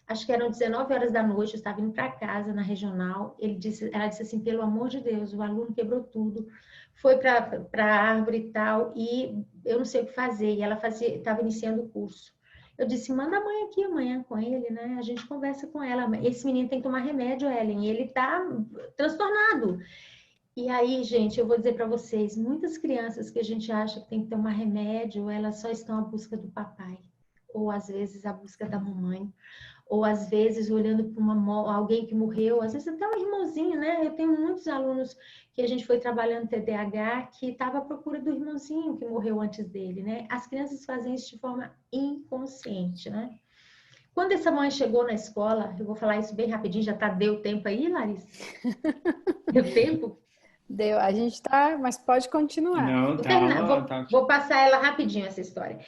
Speaker 2: acho que eram 19 horas da noite, eu estava indo para casa na regional. Ela disse assim, pelo amor de Deus, o aluno quebrou tudo. Foi para a árvore e tal, e eu não sei o que fazer. E ela estava iniciando o curso. Eu disse, manda a mãe aqui amanhã com ele, né? A gente conversa com ela. Esse menino tem que tomar remédio, Ellen, e ele está transtornado. E aí, gente, eu vou dizer para vocês, muitas crianças que a gente acha que tem que tomar remédio, elas só estão à busca do papai. Ou às vezes à busca da mamãe. Ou às vezes olhando para alguém que morreu, às vezes até um irmãozinho, né? Eu tenho muitos alunos que a gente foi trabalhando TDAH que estava à procura do irmãozinho que morreu antes dele, né? As crianças fazem isso de forma inconsciente, né? Quando essa mãe chegou na escola, eu vou falar isso bem rapidinho, deu tempo aí, Larissa? Deu tempo?
Speaker 3: Deu, a gente tá, mas pode continuar.
Speaker 1: Não,
Speaker 2: vou passar ela rapidinho essa história.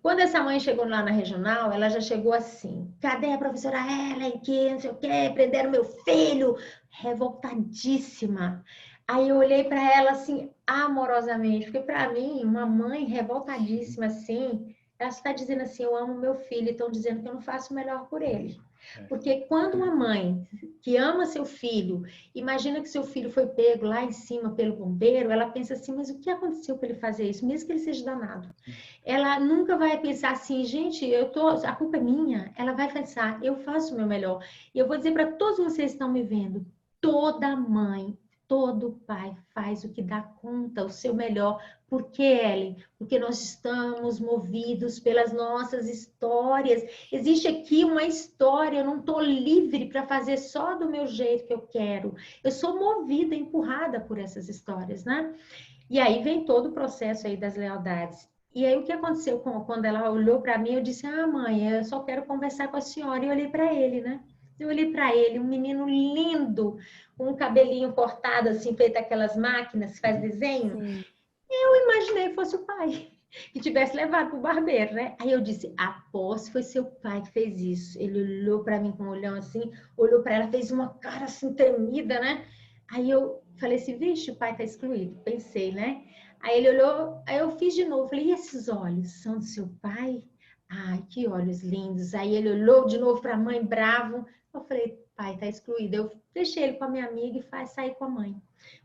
Speaker 2: Quando essa mãe chegou lá na regional, ela já chegou assim, cadê a professora Ellen, que não sei o quê, prenderam meu filho, revoltadíssima. Aí eu olhei para ela assim, amorosamente, porque para mim, uma mãe revoltadíssima assim, ela está dizendo assim, eu amo meu filho, e estão dizendo que eu não faço o melhor por ele. Porque quando uma mãe que ama seu filho, imagina que seu filho foi pego lá em cima pelo bombeiro, ela pensa assim, mas o que aconteceu para ele fazer isso, mesmo que ele seja danado? Ela nunca vai pensar assim, gente, a culpa é minha. Ela vai pensar, eu faço o meu melhor. E eu vou dizer para todos vocês que estão me vendo, toda mãe, Todo pai faz o que dá conta, o seu melhor. Por quê, Ellen? Porque nós estamos movidos pelas nossas histórias. Existe aqui uma história, eu não estou livre para fazer só do meu jeito que eu quero. Eu sou movida, empurrada por essas histórias, né? E aí vem todo o processo aí das lealdades. E aí o que aconteceu quando ela olhou para mim, eu disse, mãe, eu só quero conversar com a senhora. E eu olhei para ele, né? Eu olhei para ele, um menino lindo, com um cabelinho cortado, assim, feito aquelas máquinas que faz desenho.
Speaker 3: Sim.
Speaker 2: Eu imaginei que fosse o pai, que tivesse levado para o barbeiro, né? Aí eu disse, aposto foi seu pai que fez isso. Ele olhou para mim com um olhão assim, olhou para ela, fez uma cara assim tremida, né? Aí eu falei assim, vixe, o pai tá excluído. Pensei, né? Aí ele olhou, aí eu fiz de novo. Falei, e esses olhos são do seu pai? Ai, que olhos lindos. Aí ele olhou de novo para a mãe, bravo. Eu falei, pai, tá excluído. Eu deixei ele com a minha amiga e sair com a mãe.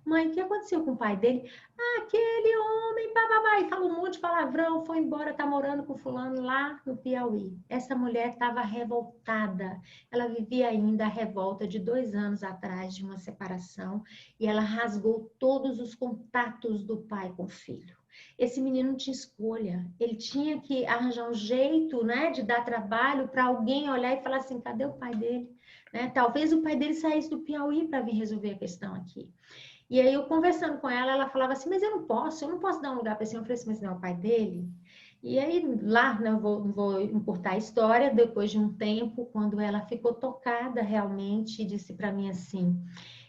Speaker 2: Mãe, o que aconteceu com o pai dele? Aquele homem, bababá, e falou um monte de palavrão, foi embora, tá morando com fulano lá no Piauí. Essa mulher estava revoltada. Ela vivia ainda a revolta de 2 anos atrás de uma separação e ela rasgou todos os contatos do pai com o filho. Esse menino não tinha escolha. Ele tinha que arranjar um jeito, né, de dar trabalho para alguém olhar e falar assim, cadê o pai dele? Né? Talvez o pai dele saísse do Piauí para vir resolver a questão aqui. E aí eu conversando com ela, ela falava assim, mas eu não posso dar um lugar para esse homem. Eu falei assim, mas não é o pai dele? E aí lá, não vou encurtar a história, depois de um tempo, quando ela ficou tocada realmente, disse para mim assim,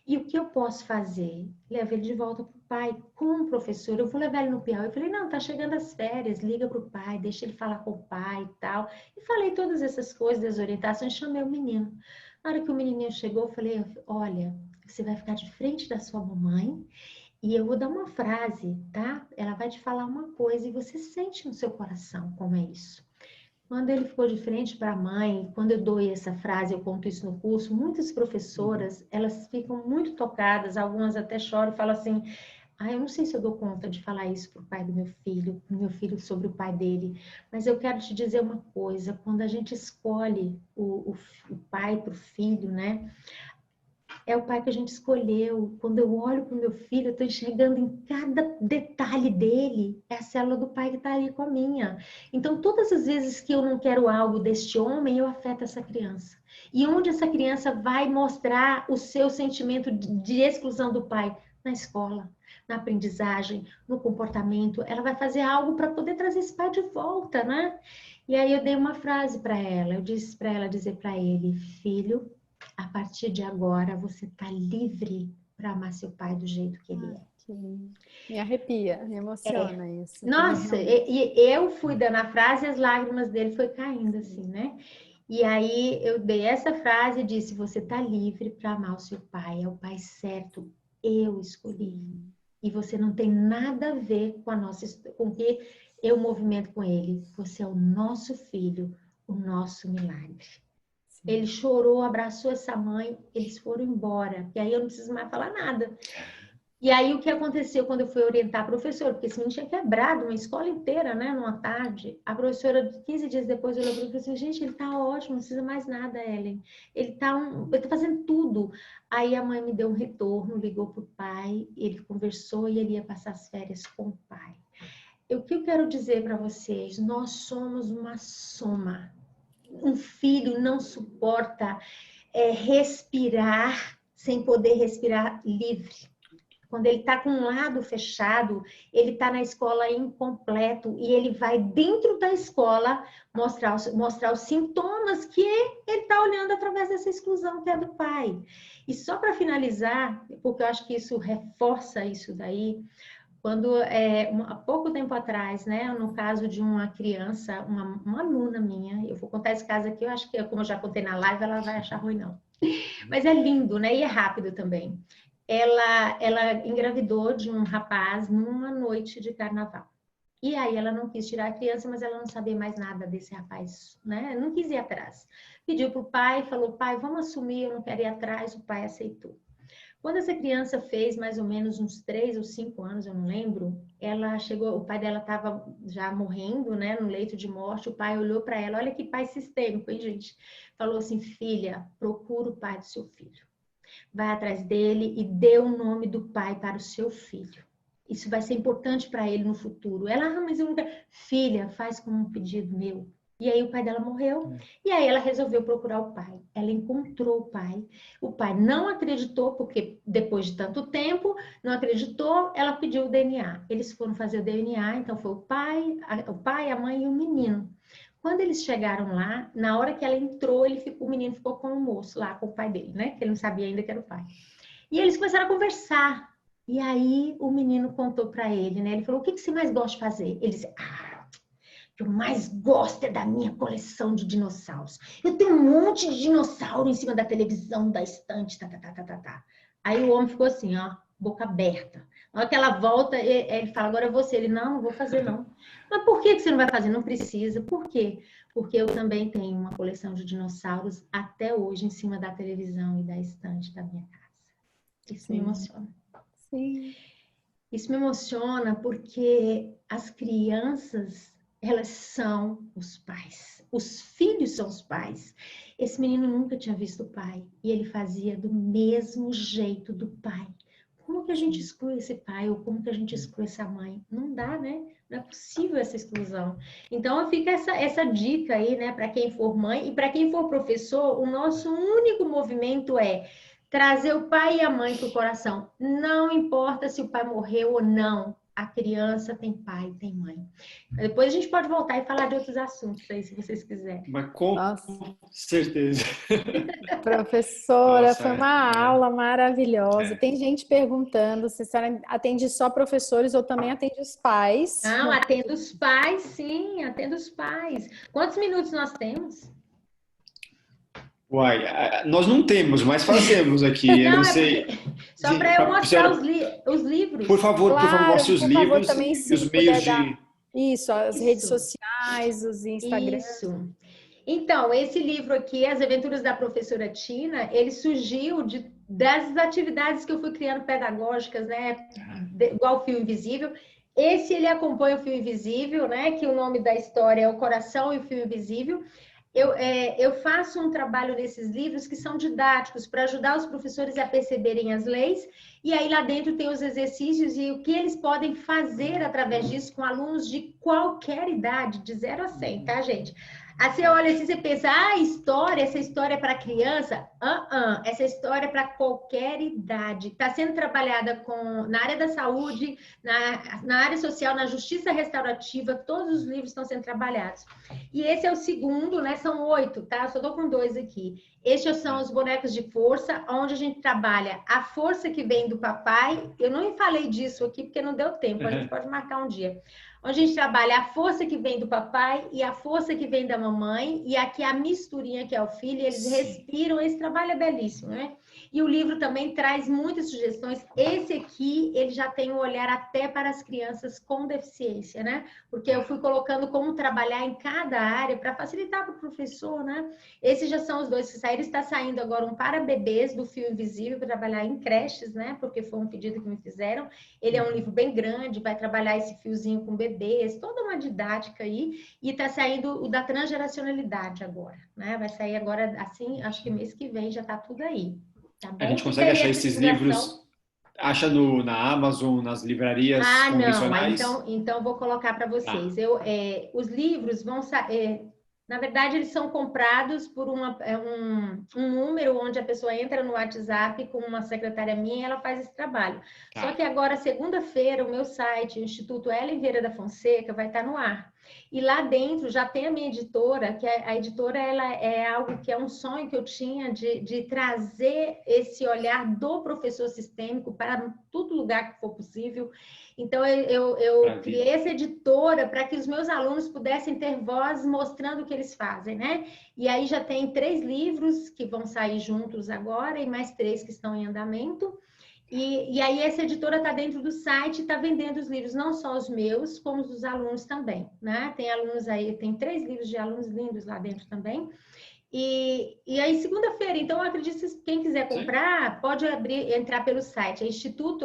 Speaker 2: e o que eu posso fazer? Leva ele de volta para o pai, com o professor, eu vou levar ele no Piauí. Eu falei, não, tá chegando as férias, liga para o pai, deixa ele falar com o pai e tal. E falei todas essas coisas, das orientações, chamei o menino. Na hora que o menininho chegou, eu falei, olha, você vai ficar de frente da sua mamãe e eu vou dar uma frase, tá? Ela vai te falar uma coisa e você sente no seu coração como é isso. Quando ele ficou de frente para a mãe, quando eu dou essa frase, eu conto isso no curso, muitas professoras, elas ficam muito tocadas, algumas até choram e falam assim, eu não sei se eu dou conta de falar isso para o pai do meu filho sobre o pai dele, mas eu quero te dizer uma coisa, quando a gente escolhe o pai para o filho, né? É o pai que a gente escolheu. Quando eu olho para o meu filho, eu estou enxergando em cada detalhe dele. É a célula do pai que está ali com a minha. Então, todas as vezes que eu não quero algo deste homem, eu afeto essa criança. E onde essa criança vai mostrar o seu sentimento de exclusão do pai? Na escola, na aprendizagem, no comportamento. Ela vai fazer algo para poder trazer esse pai de volta, né? E aí eu dei uma frase para ela. Eu disse para ela dizer para ele, filho, a partir de agora, você está livre para amar seu pai do jeito que ele é.
Speaker 3: Me arrepia, me emociona isso.
Speaker 2: Nossa, e eu fui dando a frase e as lágrimas dele foi caindo assim, né? E aí eu dei essa frase e disse, você está livre para amar o seu pai, é o pai certo, eu escolhi. E você não tem nada a ver com o que eu movimento com ele. Você é o nosso filho, o nosso milagre. Ele chorou, abraçou essa mãe, eles foram embora. E aí eu não preciso mais falar nada. E aí o que aconteceu quando eu fui orientar a professora? Porque esse menino tinha quebrado uma escola inteira, né? Numa tarde. A professora, 15 dias depois, olhou para mim e falou assim, gente, ele tá ótimo, não precisa mais nada, Ellen. Ele tá fazendo tudo. Aí a mãe me deu um retorno, ligou pro pai, ele conversou e ele ia passar as férias com o pai. O que eu quero dizer para vocês? Nós somos uma soma. Um filho não suporta respirar sem poder respirar livre. Quando ele está com um lado fechado, ele está na escola incompleto e ele vai dentro da escola mostrar os sintomas que ele está olhando através dessa exclusão que é do pai. E só para finalizar, porque eu acho que isso reforça isso daí, quando, há pouco tempo atrás, né, no caso de uma criança, uma aluna minha, eu vou contar esse caso aqui, eu acho que, como eu já contei na live, ela vai achar ruim, não. Mas é lindo, né, e é rápido também. Ela engravidou de um rapaz numa noite de carnaval. E aí ela não quis tirar a criança, mas ela não sabia mais nada desse rapaz, né, não quis ir atrás. Pediu para o pai, falou, pai, vamos assumir, eu não quero ir atrás, o pai aceitou. Quando essa criança fez mais ou menos uns 3 ou 5 anos, eu não lembro, ela chegou, o pai dela estava já morrendo, né, no leito de morte, o pai olhou para ela, olha que pai sistêmico, hein, gente? Falou assim, filha, procura o pai do seu filho. vai atrás dele e dê o nome do pai para o seu filho. Isso vai ser importante para ele no futuro. Ela, mas eu nunca... Filha, faz como um pedido meu. E aí o pai dela morreu. E aí ela resolveu procurar o pai. Ela encontrou o pai. O pai não acreditou, porque depois de tanto tempo, não acreditou, ela pediu o DNA. Eles foram fazer o DNA, então foi o pai, a mãe e o menino. Quando eles chegaram lá, na hora que ela entrou, o menino ficou com o moço lá, com o pai dele, né? Que ele não sabia ainda que era o pai. E eles começaram a conversar. E aí o menino contou para ele, né? Ele falou, o que você mais gosta de fazer? Ele disse, o que eu mais gosto é da minha coleção de dinossauros. Eu tenho um monte de dinossauro em cima da televisão, da estante, tá. Aí o homem ficou assim, ó, boca aberta. Na hora que ela volta, ele fala, agora é você. Ele, não vou fazer não. Mas por que você não vai fazer? Não precisa. Por quê? Porque eu também tenho uma coleção de dinossauros até hoje em cima da televisão e da estante da minha casa. Isso me emociona.
Speaker 3: Sim.
Speaker 2: Isso me emociona porque as crianças, elas são os pais. Os filhos são os pais. Esse menino nunca tinha visto o pai e ele fazia do mesmo jeito do pai. Como que a gente exclui esse pai ou como que a gente exclui essa mãe? Não dá, né? Não é possível essa exclusão. Então, fica essa dica aí, né? Para quem for mãe e para quem for professor, o nosso único movimento é trazer o pai e a mãe para o coração. Não importa se o pai morreu ou não. A criança tem pai, tem mãe. Depois a gente pode voltar e falar de outros assuntos aí, se vocês quiserem.
Speaker 1: Mas com certeza.
Speaker 3: Professora, foi uma aula maravilhosa. Tem gente perguntando se a senhora atende só professores ou também atende os pais.
Speaker 2: Não, atendo os pais, sim, atendo os pais. Quantos minutos nós temos?
Speaker 1: Uai, nós não temos, mas fazemos aqui. Eu não sei.
Speaker 2: Só para eu mostrar os livros.
Speaker 1: Por favor, mostre os livros
Speaker 3: também,
Speaker 1: e os meios de...
Speaker 3: Isso, as redes sociais, os Instagrams.
Speaker 2: Isso. Então, esse livro aqui, As Aventuras da Professora Tina, ele surgiu das atividades que eu fui criando pedagógicas, né? Igual o Fio Invisível. Esse, ele acompanha o Fio Invisível, né? Que o nome da história é O Coração e o Fio Invisível. Eu faço um trabalho nesses livros que são didáticos para ajudar os professores a perceberem as leis, e aí lá dentro tem os exercícios e o que eles podem fazer através disso com alunos de qualquer idade, de 0 a 100, tá, gente? Aí você olha assim, você pensa, essa história é para criança? Essa história é para qualquer idade. Está sendo trabalhada na área da saúde, na área social, na justiça restaurativa, todos os livros estão sendo trabalhados. E esse é o segundo, né? São 8, tá? Eu só estou com 2 aqui. Estes são os bonecos de força, onde a gente trabalha a força que vem do papai. Eu não falei disso aqui porque não deu tempo, a gente pode marcar um dia. Onde a gente trabalha a força que vem do papai e a força que vem da mamãe, e aqui a misturinha que é o filho, eles respiram, esse trabalho é belíssimo, né? E o livro também traz muitas sugestões. Esse aqui, ele já tem um olhar até para as crianças com deficiência, né? Porque eu fui colocando como trabalhar em cada área para facilitar para o professor, né? Esses já são os 2 que saíram. Está saindo agora um para bebês do Fio Invisível, para trabalhar em creches, né? Porque foi um pedido que me fizeram. Ele é um livro bem grande, vai trabalhar esse fiozinho com bebês, toda uma didática aí. E está saindo o da transgeracionalidade agora, né? Vai sair agora, assim, acho que mês que vem já está tudo aí. Tá bom?
Speaker 1: A gente consegue achar esses livros, acha na Amazon, nas livrarias convencionais?
Speaker 2: Não, então vou colocar para vocês. Os livros vão sair, na verdade, eles são comprados por um número onde a pessoa entra no WhatsApp com uma secretária minha e ela faz esse trabalho. Só que agora, segunda-feira, o meu site, o Instituto Ellen Vieira da Fonseca, vai estar no ar. E lá dentro já tem a minha editora, que a editora ela é algo que é um sonho que eu tinha de trazer esse olhar do professor sistêmico para todo lugar que for possível. Então, eu criei essa editora para que os meus alunos pudessem ter voz mostrando o que eles fazem, né? E aí já tem 3 livros que vão sair juntos agora e mais 3 que estão em andamento. E aí essa editora está dentro do site e está vendendo os livros, não só os meus, como os dos alunos também, né? Tem alunos aí, tem 3 livros de alunos lindos lá dentro também. E aí, segunda-feira, então, eu acredito que quem quiser comprar, pode entrar pelo site, é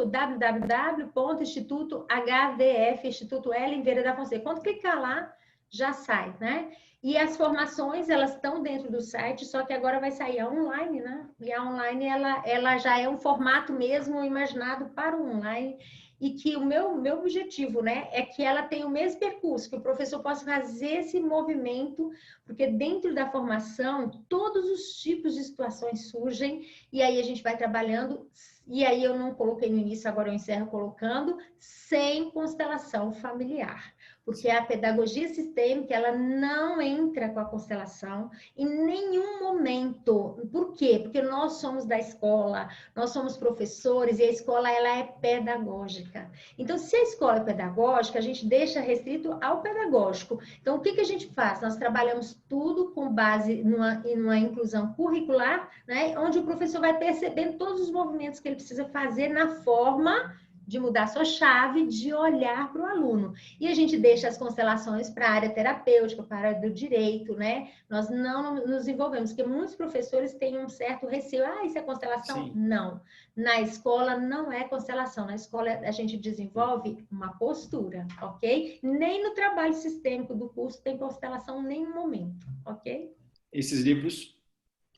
Speaker 2: www.instituto HVF, Instituto Ellen Vieira da Fonseca. Quando clicar lá, já sai, né? E as formações, elas estão dentro do site, só que agora vai sair a online, né? E a online, ela já é um formato mesmo imaginado para o online, e que o meu objetivo, né, é que ela tenha o mesmo percurso, que o professor possa fazer esse movimento, porque dentro da formação, todos os tipos de situações surgem, e aí a gente vai trabalhando, e aí eu não coloquei no início, agora eu encerro colocando, sem constelação familiar. Porque a pedagogia sistêmica, ela não entra com a constelação em nenhum momento. Por quê? Porque nós somos da escola, nós somos professores, e a escola, ela é pedagógica. Então, se a escola é pedagógica, a gente deixa restrito ao pedagógico. Então, o que a gente faz? Nós trabalhamos tudo com base numa inclusão curricular, né? Onde o professor vai percebendo todos os movimentos que ele precisa fazer na forma de mudar sua chave, de olhar para o aluno. E a gente deixa as constelações para a área terapêutica, para a área do direito, né? Nós não nos envolvemos, porque muitos professores têm um certo receio. Ah, isso é constelação? Sim. Não. Na escola não é constelação. Na escola a gente desenvolve uma postura, ok? Nem no trabalho sistêmico do curso tem constelação em nenhum momento, ok?
Speaker 1: Esses livros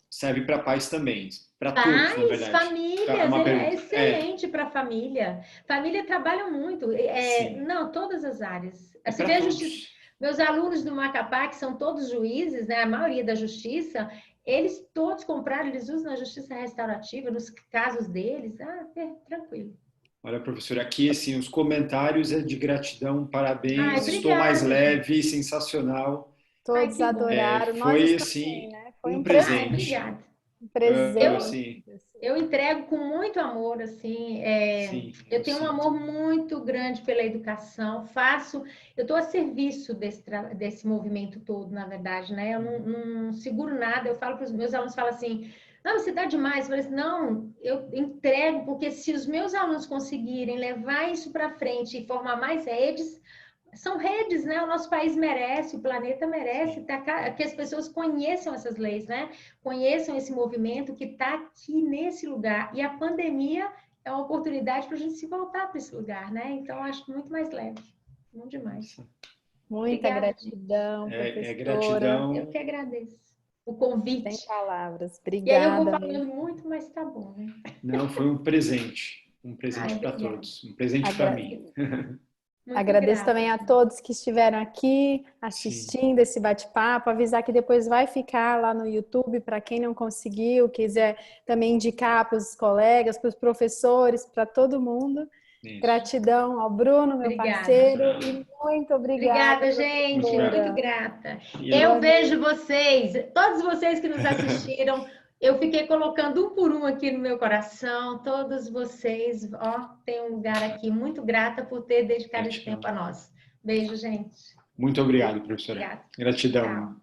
Speaker 1: servem para pais também, para todos, na verdade.
Speaker 2: Famílias, é excelente para família. Família trabalha muito, não, todas as áreas. Você vê a justiça. Meus alunos do Macapá, que são todos juízes, né, a maioria da justiça, eles todos compraram, eles usam na justiça restaurativa, nos casos deles, tranquilo.
Speaker 1: Olha, professora, aqui assim, os comentários é de gratidão, parabéns, estou mais leve, sensacional.
Speaker 3: Todos adoraram.
Speaker 1: Foi
Speaker 3: nós
Speaker 1: assim,
Speaker 3: também, né? Foi
Speaker 1: um presente.
Speaker 2: Obrigada.
Speaker 3: Um presente.
Speaker 2: Eu entrego com muito amor, assim, eu tenho um amor muito grande pela educação, eu estou a serviço desse movimento todo, na verdade, né? Eu não seguro nada, eu falo para os meus alunos, falo assim, não, você dá demais. Eu falei assim, não, eu entrego, porque se os meus alunos conseguirem levar isso para frente e formar mais redes, são redes, né? O nosso país merece, o planeta merece que as pessoas conheçam essas leis, né? Conheçam esse movimento que está aqui nesse lugar. E a pandemia é uma oportunidade para a gente se voltar para esse lugar, né? Então, eu acho muito mais leve. Muito demais.
Speaker 3: Muita gratidão, professora.
Speaker 1: Gratidão.
Speaker 2: Eu que agradeço o convite.
Speaker 3: Sem palavras. Obrigada.
Speaker 2: E aí eu vou falando muito, mas tá bom, né?
Speaker 1: Não, foi um presente. Um presente para todos. Um presente para mim.
Speaker 2: Muito
Speaker 3: Agradeço
Speaker 2: grata.
Speaker 3: também a todos que estiveram aqui assistindo esse bate-papo, avisar que depois vai ficar lá no YouTube para quem não conseguiu, quiser também indicar para os colegas, para os professores, para todo mundo. Isso. Gratidão ao Bruno, meu parceiro, e muito obrigada.
Speaker 2: Obrigada, gente, muito grata.
Speaker 1: E
Speaker 2: eu vejo vocês, todos vocês que nos assistiram. Eu fiquei colocando um por um aqui no meu coração, todos vocês, tem um lugar aqui, muito grata por ter dedicado esse tempo a nós. Beijo, gente.
Speaker 1: Muito obrigado, professora.
Speaker 2: Obrigada.
Speaker 1: Gratidão. Tchau.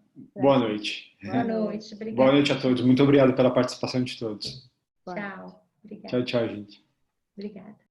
Speaker 1: Boa noite.
Speaker 2: Boa noite, obrigada.
Speaker 1: Boa noite a todos. Muito obrigado pela participação de todos.
Speaker 2: Tchau. Obrigada.
Speaker 1: Tchau, tchau, gente.
Speaker 2: Obrigada.